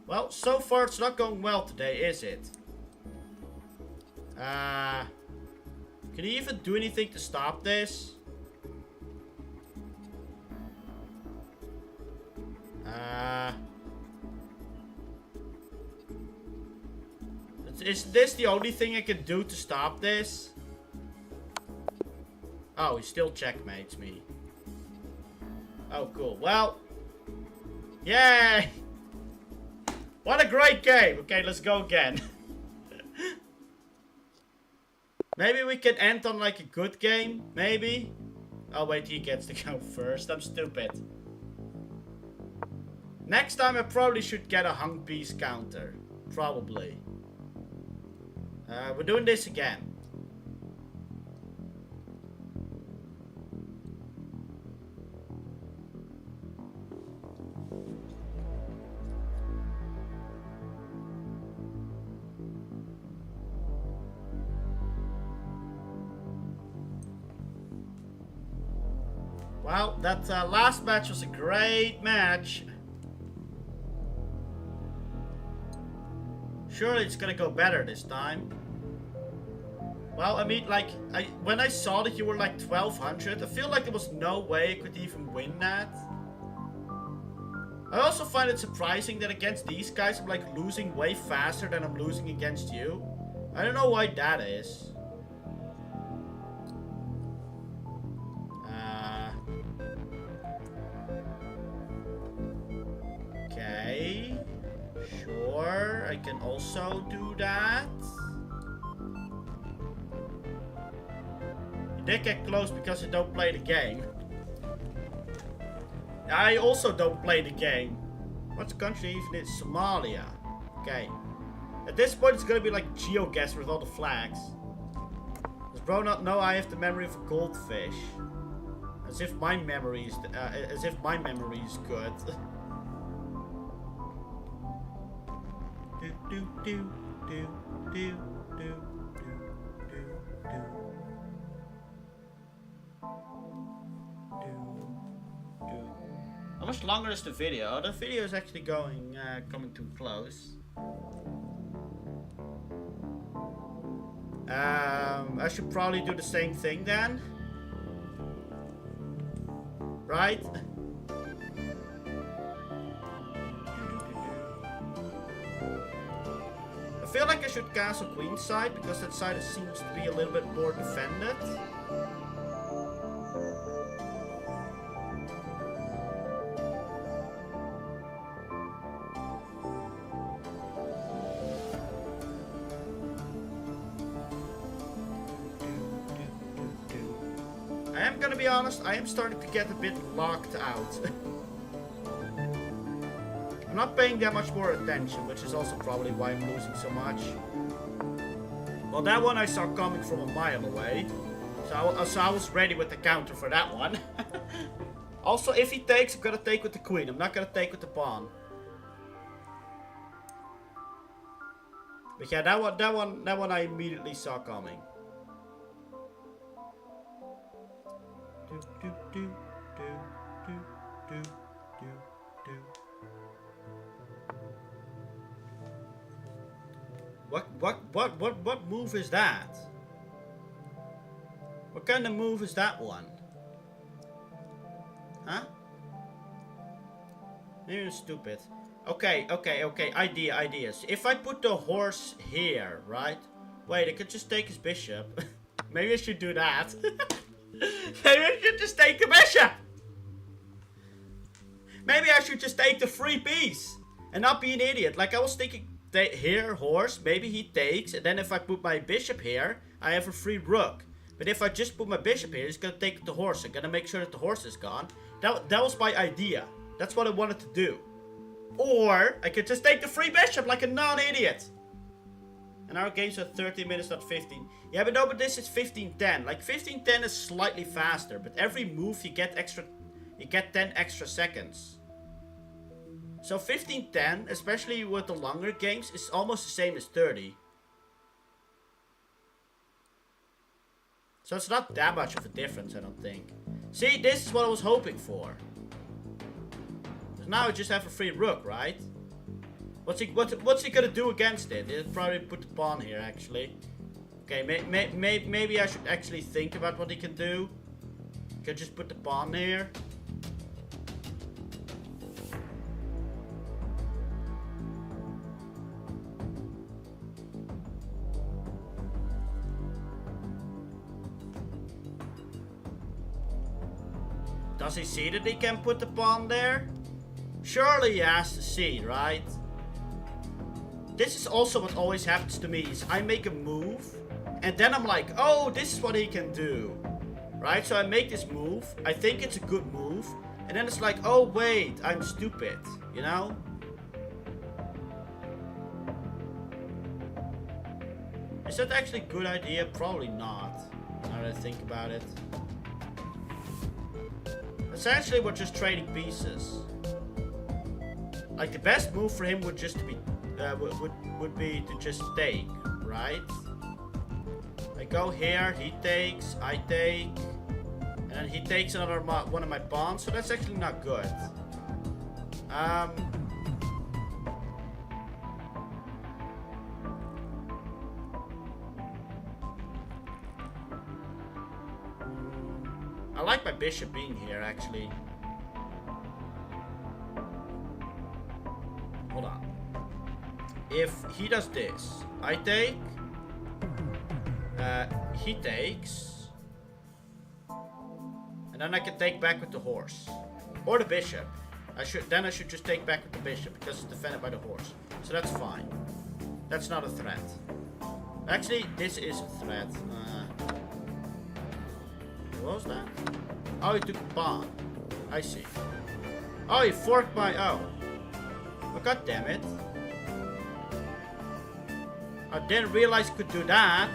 Well, so far it's not going well today, is it? Can he even do anything to stop this? Is this the only thing I can do to stop this? Oh, he still checkmates me. Oh, cool. Well. Yay! What a great game! Okay, let's go again. Maybe we can end on like a good game? Maybe? Oh wait, he gets to go first. I'm stupid. Next time I probably should get a hung piece counter. Probably. We're doing this again. Well, that last match was a great match. Surely it's gonna go better this time. Well, I mean, like, when I saw that you were like 1200, I feel like there was no way I could even win that. I also find it surprising that against these guys I'm like losing way faster than I'm losing against you. I don't know why that is. Okay. Sure, I can also do that. You did get close because you don't play the game. I also don't play the game. What country even is Somalia? Okay. At this point it's gonna be like GeoGuess with all the flags. Does bro not know I have the memory of a goldfish? As if my memory is good. do do do do do do do do. How much longer is the video? Oh, the video is actually coming too close. I should probably do the same thing then. Right? I feel like I should castle Queen's side because that side seems to be a little bit more defended. I am gonna be honest, I am starting to get a bit locked out. I'm not paying that much more attention, which is also probably why I'm losing so much. Well, that one I saw coming from a mile away. So I was ready with the counter for that one. Also, if he takes, I'm gonna take with the queen. I'm not gonna take with the pawn. But yeah, that one I immediately saw coming. Do do do do do do do do. What move is that? What kind of move is that one? Huh? Maybe it's stupid. Okay. Ideas. If I put the horse here, right? Wait, I could just take his bishop. Maybe I should do that. Maybe I should just take the bishop. Maybe I should just take the free piece and not be an idiot. Like I was thinking, here, horse, maybe he takes, and then if I put my bishop here, I have a free rook. But if I just put my bishop here, he's gonna take the horse. I'm gonna make sure that the horse is gone. That was my idea. That's what I wanted to do. Or I could just take the free bishop like a non-idiot. And our games are 30 minutes, not 15. Yeah, but no, but this is 15:10. Like 15:10 is slightly faster, but every move you get extra you get 10 extra seconds. So 15-10, especially with the longer games, is almost the same as 30. So it's not that much of a difference, I don't think. See, this is what I was hoping for. So now I just have a free rook, right? What's he gonna do against it? He'll probably put the pawn here, actually. Okay, maybe I should actually think about what he can do. He could just put the pawn here. Does he see that he can put the pawn there? Surely he has to see, right? This is also what always happens to me, is I make a move, and then I'm like, oh, this is what he can do. Right, so I make this move, I think it's a good move, and then it's like, oh wait, I'm stupid, you know? Is that actually a good idea? Probably not, now that I think about it. Essentially, we're just trading pieces. Like, the best move for him would just be would be to just take, right? I go here, he takes, I take, and then he takes another one of my pawns, so that's actually not good. I like my bishop being here, actually. Hold on. If he does this, I take, he takes, and then I can take back with the horse. Or the bishop. I should just take back with the bishop, because it's defended by the horse. So that's fine. That's not a threat. Actually, this is a threat. What was that? Oh, he took a pawn. I see. Oh, he forked my... Oh. Oh, god damn it. I didn't realize he could do that.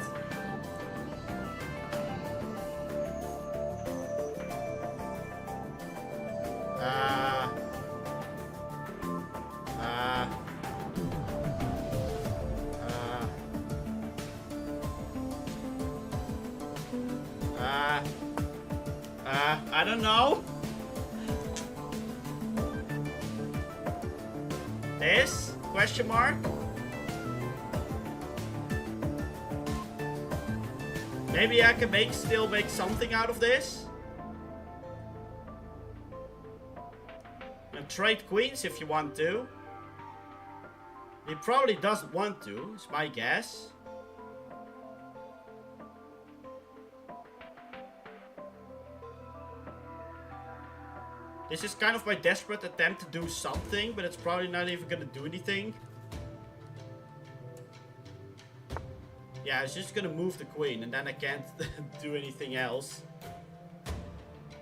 I don't know. This? Question mark? Maybe I can still make something out of this? And trade queens if you want to. He probably doesn't want to, is my guess. This is kind of my desperate attempt to do something, but it's probably not even gonna do anything. Yeah, it's just gonna move the queen, and then I can't do anything else.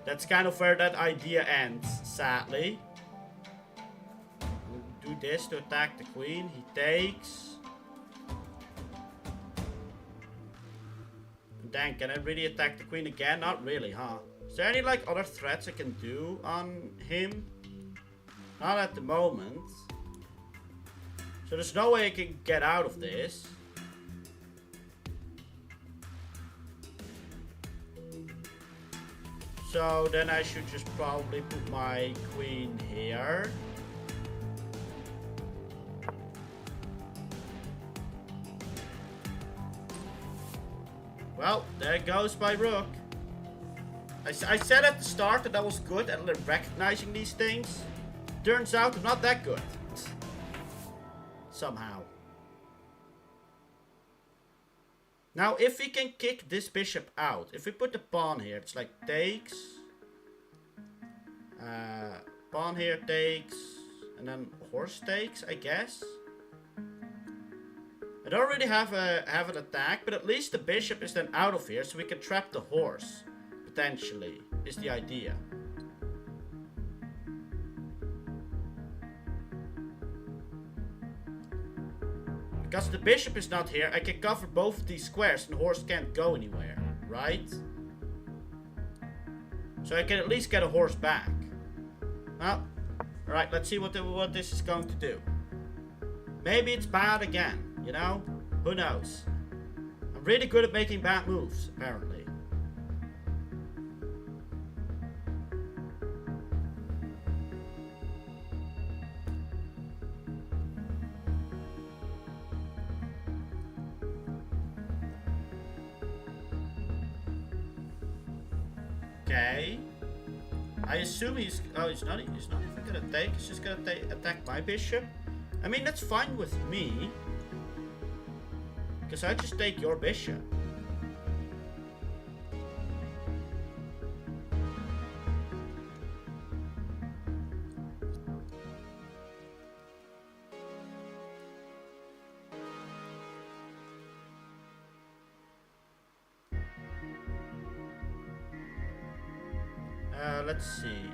That's kind of where that idea ends, sadly. We'll do this to attack the queen. He takes. And then, can I really attack the queen again? Not really, huh? Is there any like other threats I can do on him? Not at the moment. So there's no way I can get out of this. So then I should just probably put my queen here. Well, there goes my rook. I said at the start that I was good at recognizing these things. Turns out I'm not that good. Somehow. Now, if we can kick this bishop out, if we put the pawn here, it's like takes. Pawn here takes. And then horse takes, I guess. I don't really have an attack, but at least the bishop is then out of here, so we can trap the horse. Potentially, is the idea. Because the bishop is not here, I can cover both of these squares and the horse can't go anywhere, right? So I can at least get a horse back. Oh. Alright, let's see what this is going to do. Maybe it's bad again, you know? Who knows? I'm really good at making bad moves, apparently. Okay. I assume he's not even gonna take. He's just gonna attack my bishop. I mean, that's fine with me, because I just take your bishop. Let's see.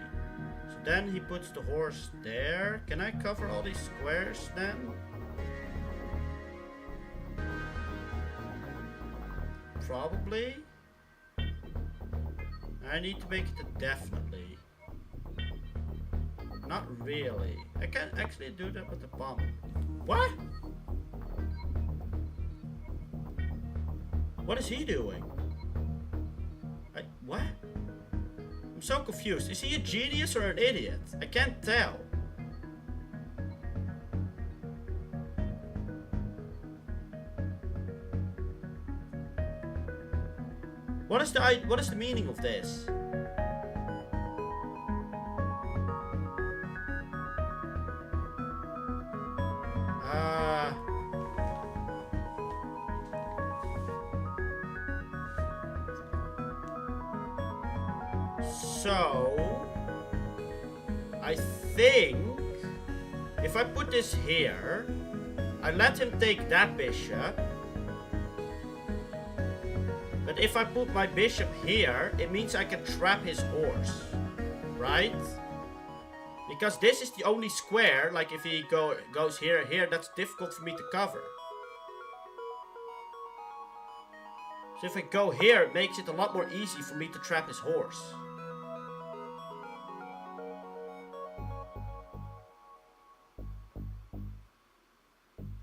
So then he puts the horse there. Can I cover all these squares then? Probably. I need to make it a definitely. Not really. I can't actually do that with the pawn. What? What is he doing? What? I'm so confused. Is he a genius or an idiot? I can't tell. What is the meaning of this? So, I think if I put this here, I let him take that bishop. But if I put my bishop here, it means I can trap his horse, right? Because this is the only square, like if he goes here, that's difficult for me to cover. So if I go here, it makes it a lot more easy for me to trap his horse.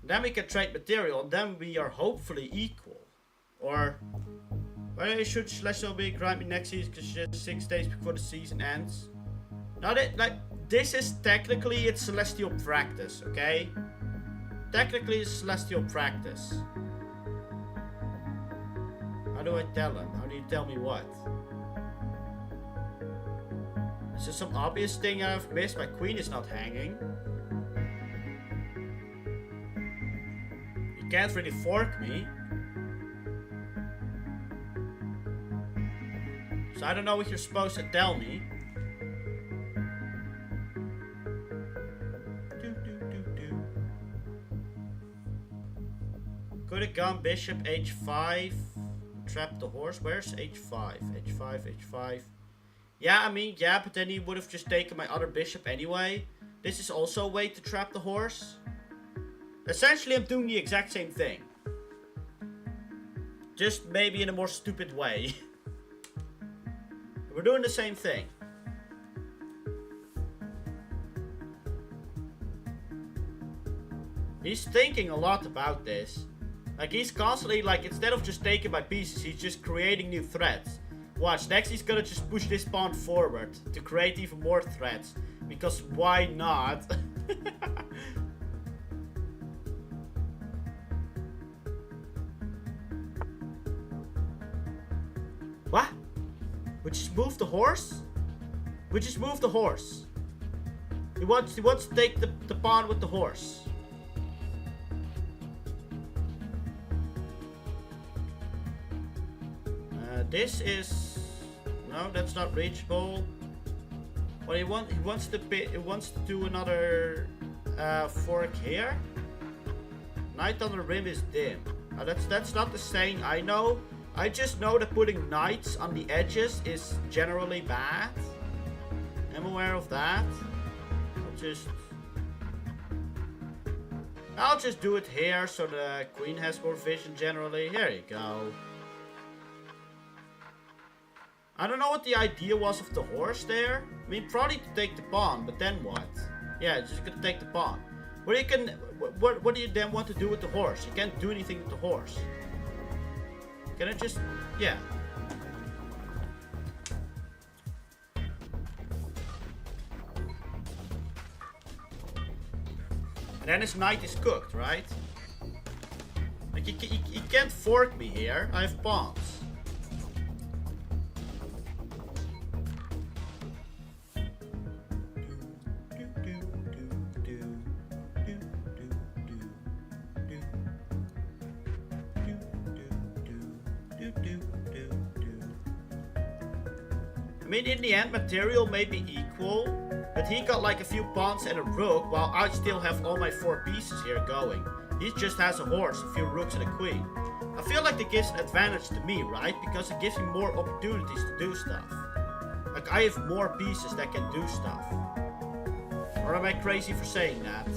Then we can trade material, and then we are hopefully equal. Or, well, should Celestial be grind me next season because just 6 days before the season ends? Now this is technically it's Celestial practice, okay? Technically it's Celestial practice. How do I tell him? How do you tell me what? Is there some obvious thing I've missed? My queen is not hanging. You can't really fork me. So I don't know what you're supposed to tell me. Could have gone bishop h5. Trap the horse. Where's h5? h5, h5. Yeah, I mean, yeah, but then he would have just taken my other bishop anyway. This is also a way to trap the horse. Essentially, I'm doing the exact same thing. Just maybe in a more stupid way. We're doing the same thing. He's thinking a lot about this. Like, he's constantly, like, instead of just taking my pieces, he's just creating new threats. Watch, next he's gonna just push this pawn forward to create even more threats. Because why not? What? We just move the horse? We just move the horse. He wants to take the pawn with the horse. This is no, that's not reachable. What he wants to do another fork here. Knight on the rim is dim. That's not the saying I know. I just know that putting knights on the edges is generally bad. I'm aware of that. I'll just do it here so the queen has more vision generally. Here you go. I don't know what the idea was of the horse there. I mean, probably to take the pawn, but then what? Yeah, just gonna take the pawn. What do you then want to do with the horse? You can't do anything with the horse. Can I just... yeah. And then his knight is cooked, right? Like, he can't fork me here. I have pawns. I mean, in the end, material may be equal, but he got like a few pawns and a rook, while I still have all my 4 pieces here going. He just has a horse, a few rooks, and a queen. I feel like that gives an advantage to me, right? Because it gives me more opportunities to do stuff. Like, I have more pieces that can do stuff. Or am I crazy for saying that?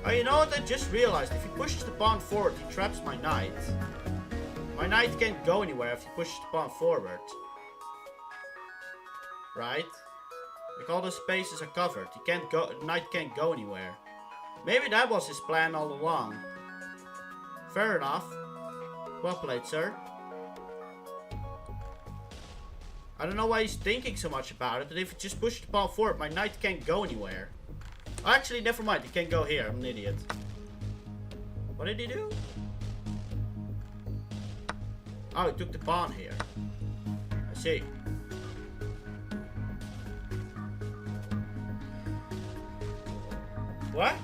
Oh, you know what? I just realized. If he pushes the pawn forward, he traps my knight. My knight can't go anywhere if he pushes the pawn forward. Right? Like, all the spaces are covered. He can't go. The knight can't go anywhere. Maybe that was his plan all along. Fair enough. Well played, sir. I don't know why he's thinking so much about it. And if he just pushes the pawn forward, my knight can't go anywhere. Actually, never mind. He can't go here. I'm an idiot. What did he do? Oh, he took the pawn here. I see. What?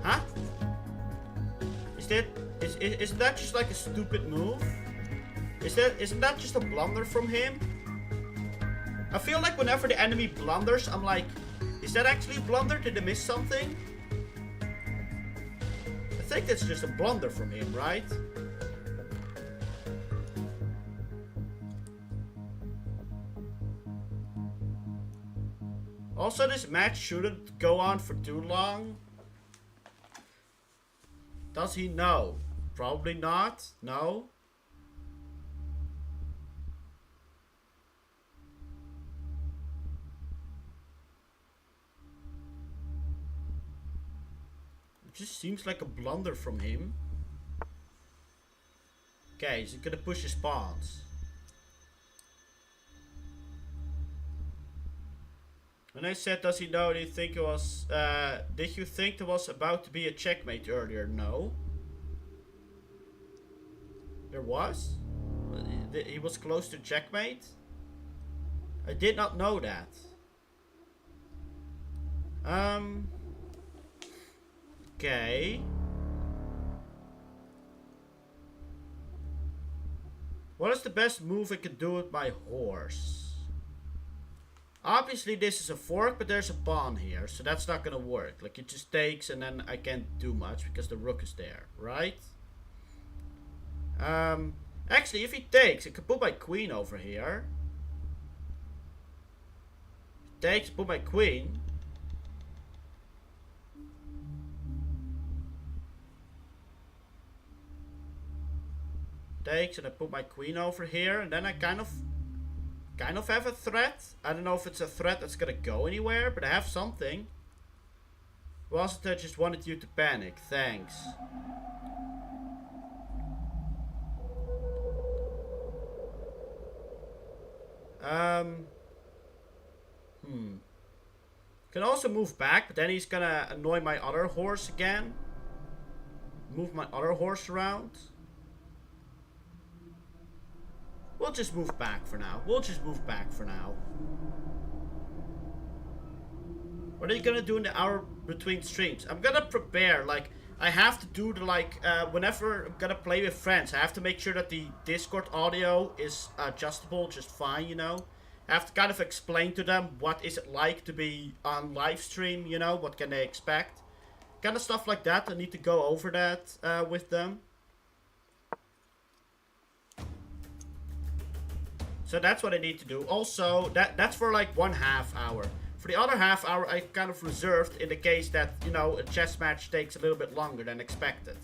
Huh? Isn't that just like a stupid move? Isn't that just a blunder from him? I feel like whenever the enemy blunders, I'm like, is that actually a blunder? Did they miss something? I think that's just a blunder from him, right? Also, this match shouldn't go on for too long. Does he know? Probably not. No. It just seems like a blunder from him. Okay, he's gonna push his pawns. When I said, does he know, did you think it was, did you think there was about to be a checkmate earlier? No. There was? He was close to checkmate? I did not know that. Okay. What is the best move I can do with my horse? Obviously this is a fork, but there's a pawn here, so that's not gonna work. Like, it just takes and then I can't do much because the rook is there, right? Actually, if he takes, I could put my queen over here. Takes, put my queen. Takes and I put my queen over here, and then I kind of have a threat. I don't know if it's a threat that's gonna go anywhere, but I have something. Wasn't I just wanted you to panic? Thanks. Can also move back, but then he's gonna annoy my other horse again. Move my other horse around. We'll just move back for now. What are you gonna do in the hour between streams? I'm gonna prepare, like, I have to do the, like, whenever I'm gonna play with friends, I have to make sure that the Discord audio is adjustable just fine, you know? I have to kind of explain to them what is it like to be on live stream, you know? What can they expect? Kind of stuff like that. I need to go over that with them. So that's what I need to do. Also, that's for like 1/2 hour. For the other half hour, I kind of reserved in the case that, you know, a chess match takes a little bit longer than expected.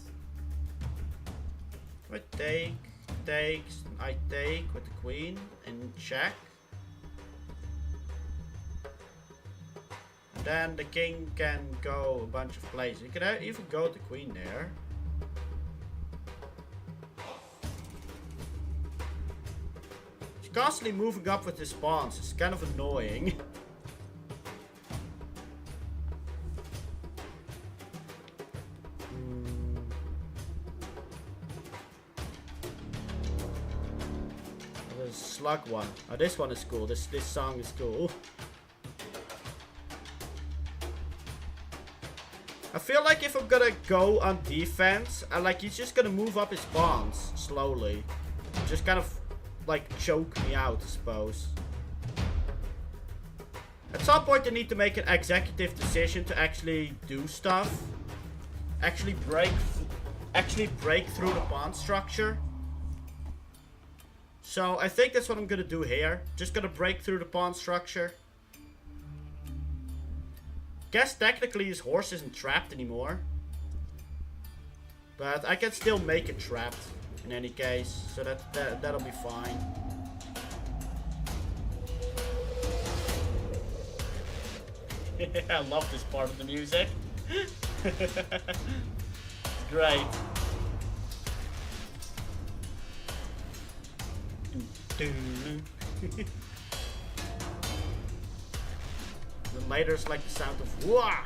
I take, I take with the queen and check. And then the king can go a bunch of places. You could even go with the queen there. He's constantly moving up with his pawns. It's kind of annoying. Slug one. Oh, this one is cool. This song is cool. I feel like if I'm gonna go on defense, he's just gonna move up his pawns slowly. Just kind of like choke me out, I suppose. At some point they need to make an executive decision to actually do stuff. Actually break through the pawn structure. So I think that's what I'm gonna do here. Just gonna break through the pawn structure. Guess technically his horse isn't trapped anymore. But I can still make it trapped in any case. So that'll be fine. I love this part of the music. Great. Then later it's like the sound of wah.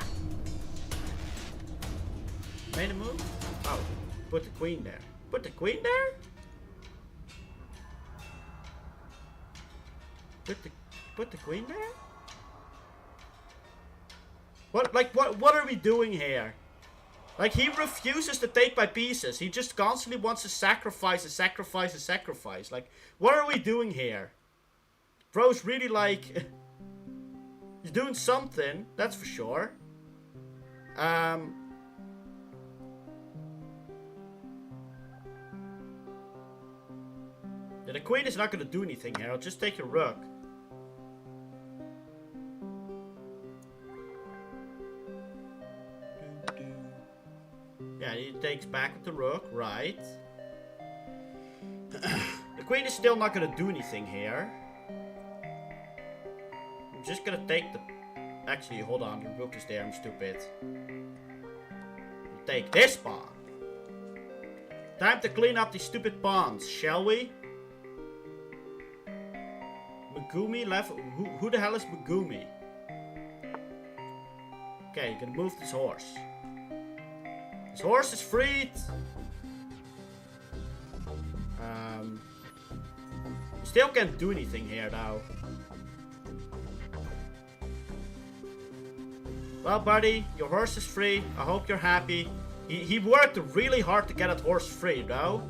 Made a move? Oh, put the queen there. Put the queen there? Put the queen there? What are we doing here? Like, he refuses to take my pieces. He just constantly wants to sacrifice. Like, what are we doing here? Bro's really like... he's doing something, that's for sure. The queen is not going to do anything here. I'll just take your rook. Yeah, he takes back with the rook, right. The queen is still not going to do anything here. I'm just going to take the... Actually, hold on, the rook is there, I'm stupid. We'll take this pawn. Time to clean up these stupid pawns, shall we? Megumi left... Who the hell is Megumi? Okay, you can move this horse. This horse is freed. Still can't do anything here though. Well, buddy, your horse is free. I hope you're happy. He worked really hard to get that horse free, though.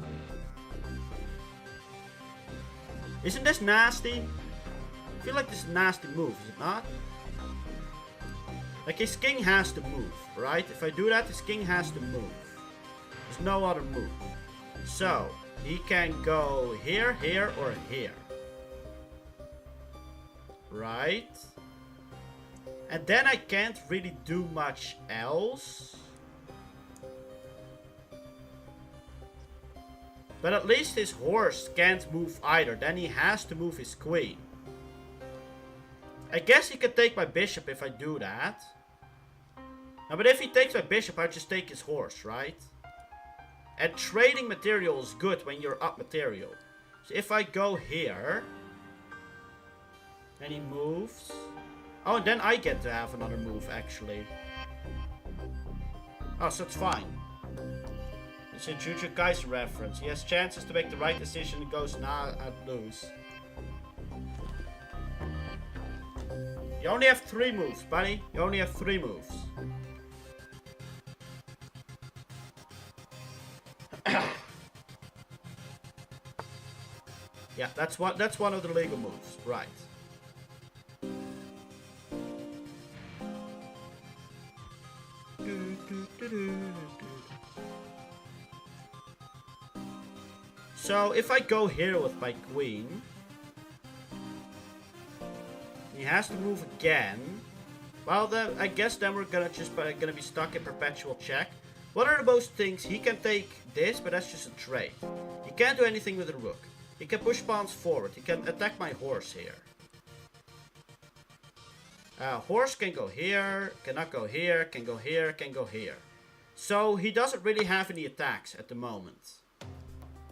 Isn't this nasty? I feel like this is a nasty move, is it not? Like, his king has to move, right? If I do that, his king has to move. There's no other move. So, he can go here, here, or here. Right? And then I can't really do much else. But at least his horse can't move either. Then he has to move his queen. I guess he can take my bishop if I do that. No, but if he takes my bishop, I just take his horse, right? And trading material is good when you're up material. So if I go here... and he moves... Oh, and then I get to have another move, actually. Oh, so it's fine. It's a Jujutsu Kaisen reference. He has chances to make the right decision and goes nah, I'd lose. You only have 3 moves, buddy. You only have 3 moves. Yeah, that's one of the legal moves, right? So if I go here with my queen, he has to move again. Well, then I guess then we're gonna be stuck in perpetual check. What are the most things? He can take this, but that's just a trade. He can't do anything with the rook. He can push pawns forward. He can attack my horse here. Horse can go here, cannot go here, can go here, can go here. So he doesn't really have any attacks at the moment.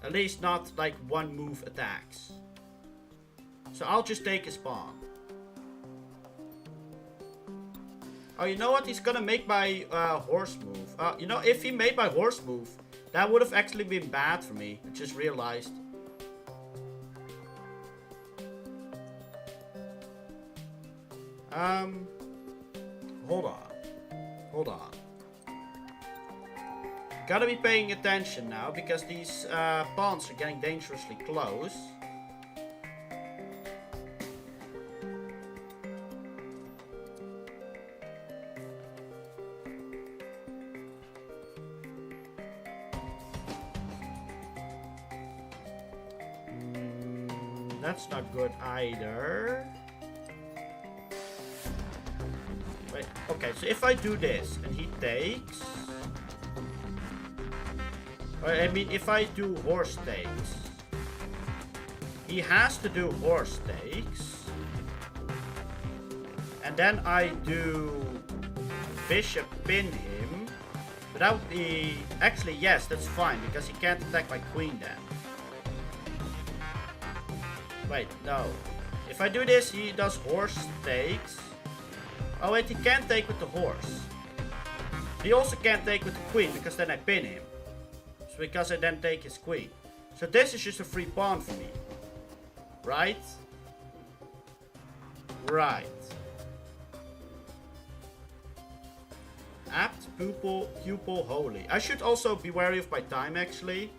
At least not like one move attacks. So I'll just take his pawn. Oh, you know what? He's gonna make my horse move. You know, if he made my horse move, that would have actually been bad for me. I just realized. Hold on. Hold on. Gotta be paying attention now, because these pawns are getting dangerously close. That's not good either. Wait, okay, so if I do this and he takes... I mean, if I do horse takes... He has to do horse takes. And then I do bishop pin him. But that would be... Actually, yes, that's fine, because he can't attack my queen then. Wait, no. If I do this, he does horse takes. Oh wait, he can't take with the horse. He also can't take with the queen, because then I pin him. So because I then take his queen. So this is just a free pawn for me. Right? Right. Apt, pupil, holy. I should also be wary of my time, actually.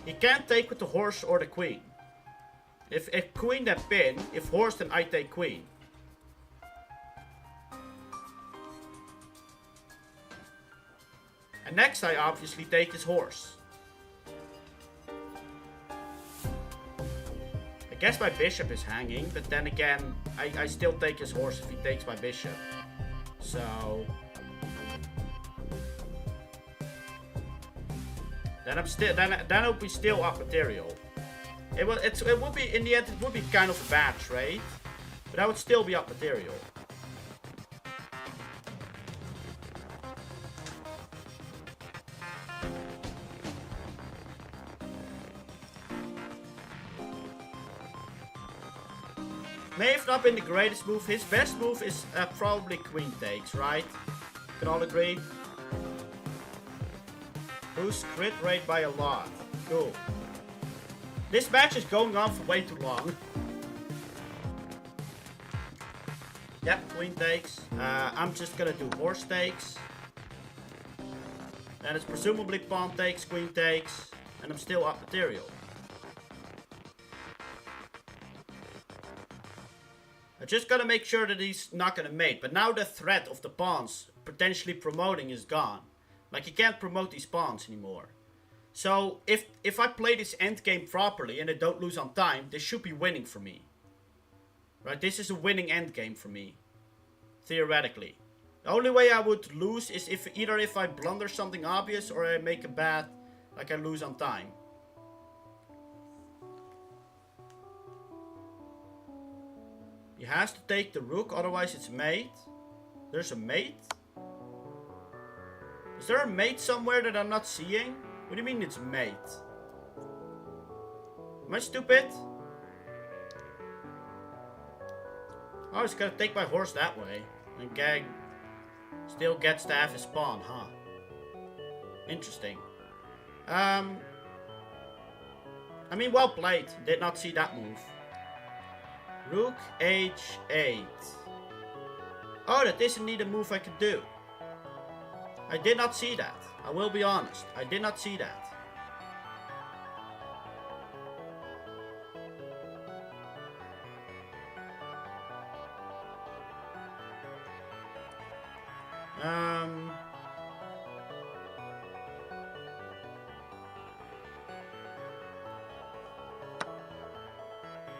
He can't take with the horse or the queen. If queen then pin, if horse then I take queen. And next I obviously take his horse. I guess my bishop is hanging, but then again, I still take his horse if he takes my bishop. So... Then I'm still, then I'll be still up material. It would be, in the end, it would be kind of a bad trade, but I would still be up material. May have not been the greatest move. His best move is probably queen takes, right? Can all agree? Boost crit rate by a lot. Cool. This match is going on for way too long. Yep, queen takes. I'm just gonna do horse takes. And it's presumably pawn takes, queen takes. And I'm still up material. I just gotta make sure that he's not gonna mate. But now the threat of the pawns potentially promoting is gone. Like, he can't promote these pawns anymore. So, if I play this endgame properly and I don't lose on time, this should be winning for me. Right, this is a winning endgame for me. Theoretically. The only way I would lose is if I blunder something obvious or I make a bad, like I lose on time. He has to take the rook, otherwise it's mate. There's a mate? Is there a mate somewhere that I'm not seeing? What do you mean it's mate? Am I stupid? Oh, he's gonna take my horse that way. And gang still gets to have his pawn, huh? Interesting. I mean, well played. Did not see that move. Rook h8. Oh, that is indeed a move I could do. I did not see that. I will be honest. I did not see that.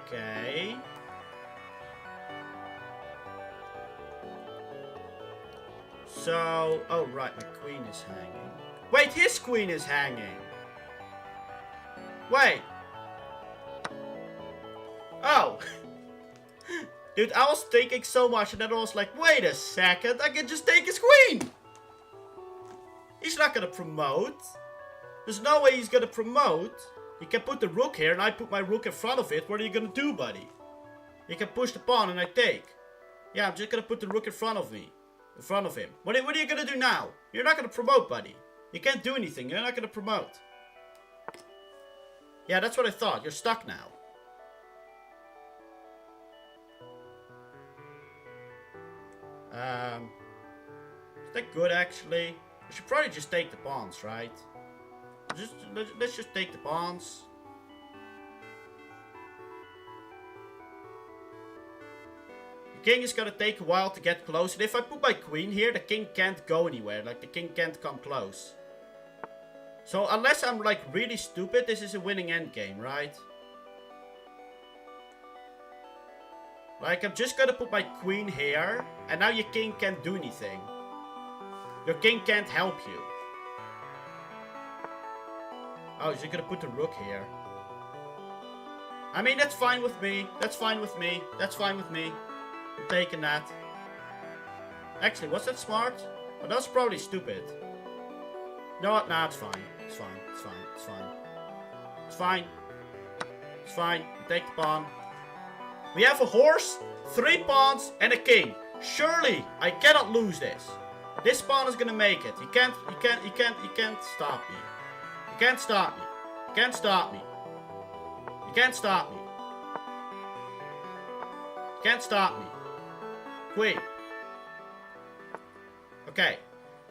Okay. So, oh right, my queen is hanging. Wait, his queen is hanging. Wait. Oh. Dude, I was thinking so much and then I was like, wait a second, I can just take his queen. He's not gonna promote. There's no way he's gonna promote. You can put the rook here and I put my rook in front of it. What are you gonna do, buddy? You can push the pawn and I take. Yeah, I'm just gonna put the rook in front of me. In front of him. What are you gonna do now? You're not gonna promote, buddy. You can't do anything. You're not gonna promote. Yeah, that's what I thought. You're stuck now. Is that good, actually? We should probably just take the pawns, right? Let's just take the pawns. The king is gonna take a while to get close. And if I put my queen here, the king can't go anywhere. Like, the king can't come close. So, unless I'm, like, really stupid, this is a winning endgame, right? Like, I'm just gonna put my queen here. And now your king can't do anything. Your king can't help you. Oh, is he gonna put the rook here? I mean, that's fine with me. That's fine with me. That's fine with me. I'm taking that. Actually, was that smart? Oh, that's probably stupid. No, nah, it's fine. It's fine. It's fine. It's fine. It's fine. It's fine. We take the pawn. We have a horse, 3 pawns, and a king. Surely, I cannot lose this. This pawn is gonna make it. You can't stop me. You can't stop me. You can't stop me. You can't stop me. You can't stop me. Queen. Okay.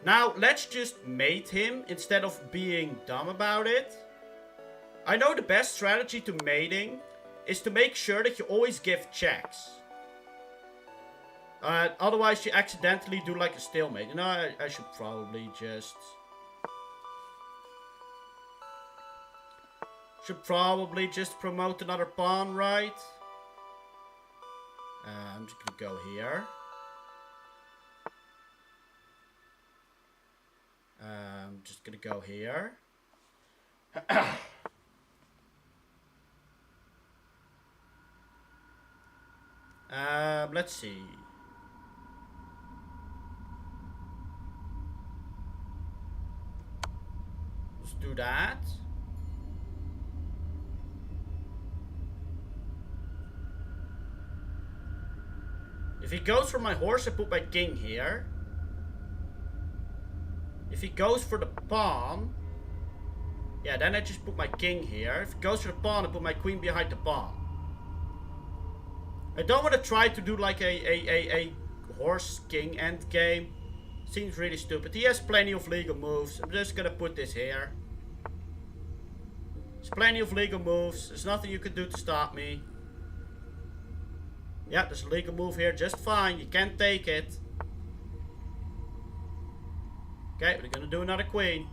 Now, let's just mate him instead of being dumb about it. I know the best strategy to mating is to make sure that you always give checks. Otherwise, you accidentally do like a stalemate. You know, I should probably just... Should probably just promote another pawn, right? I'm just gonna go here. I'm just gonna go here. Let's see. Let's do that. If he goes for my horse, I put my king here. If he goes for the pawn, yeah, then I just put my king here. If he goes for the pawn, I put my queen behind the pawn. I don't want to try to do like a horse-king end game. Seems really stupid. He has plenty of legal moves. I'm just gonna put this here. There's plenty of legal moves. There's nothing you can do to stop me. Yeah, there's a legal move here just fine. You can't take it. Okay, we're gonna do another queen.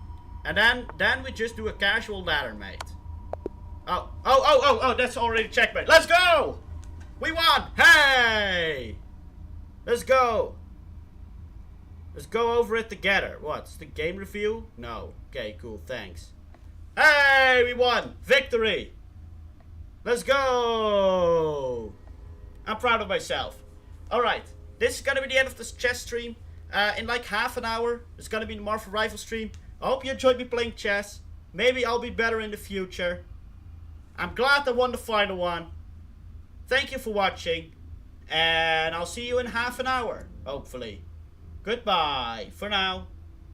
And then we just do a casual ladder mate. Oh, that's already checkmate. Let's go! We won! Hey! Let's go! Let's go over it together. What's the game review? No. Okay, cool, thanks. Hey, we won! Victory! Let's go! I'm proud of myself. Alright, this is gonna be the end of this chess stream. In like half an hour, it's gonna be the Marvel Rival stream. I hope you enjoyed me playing chess. Maybe I'll be better in the future. I'm glad I won the final one. Thank you for watching. And I'll see you in half an hour, hopefully. Goodbye for now.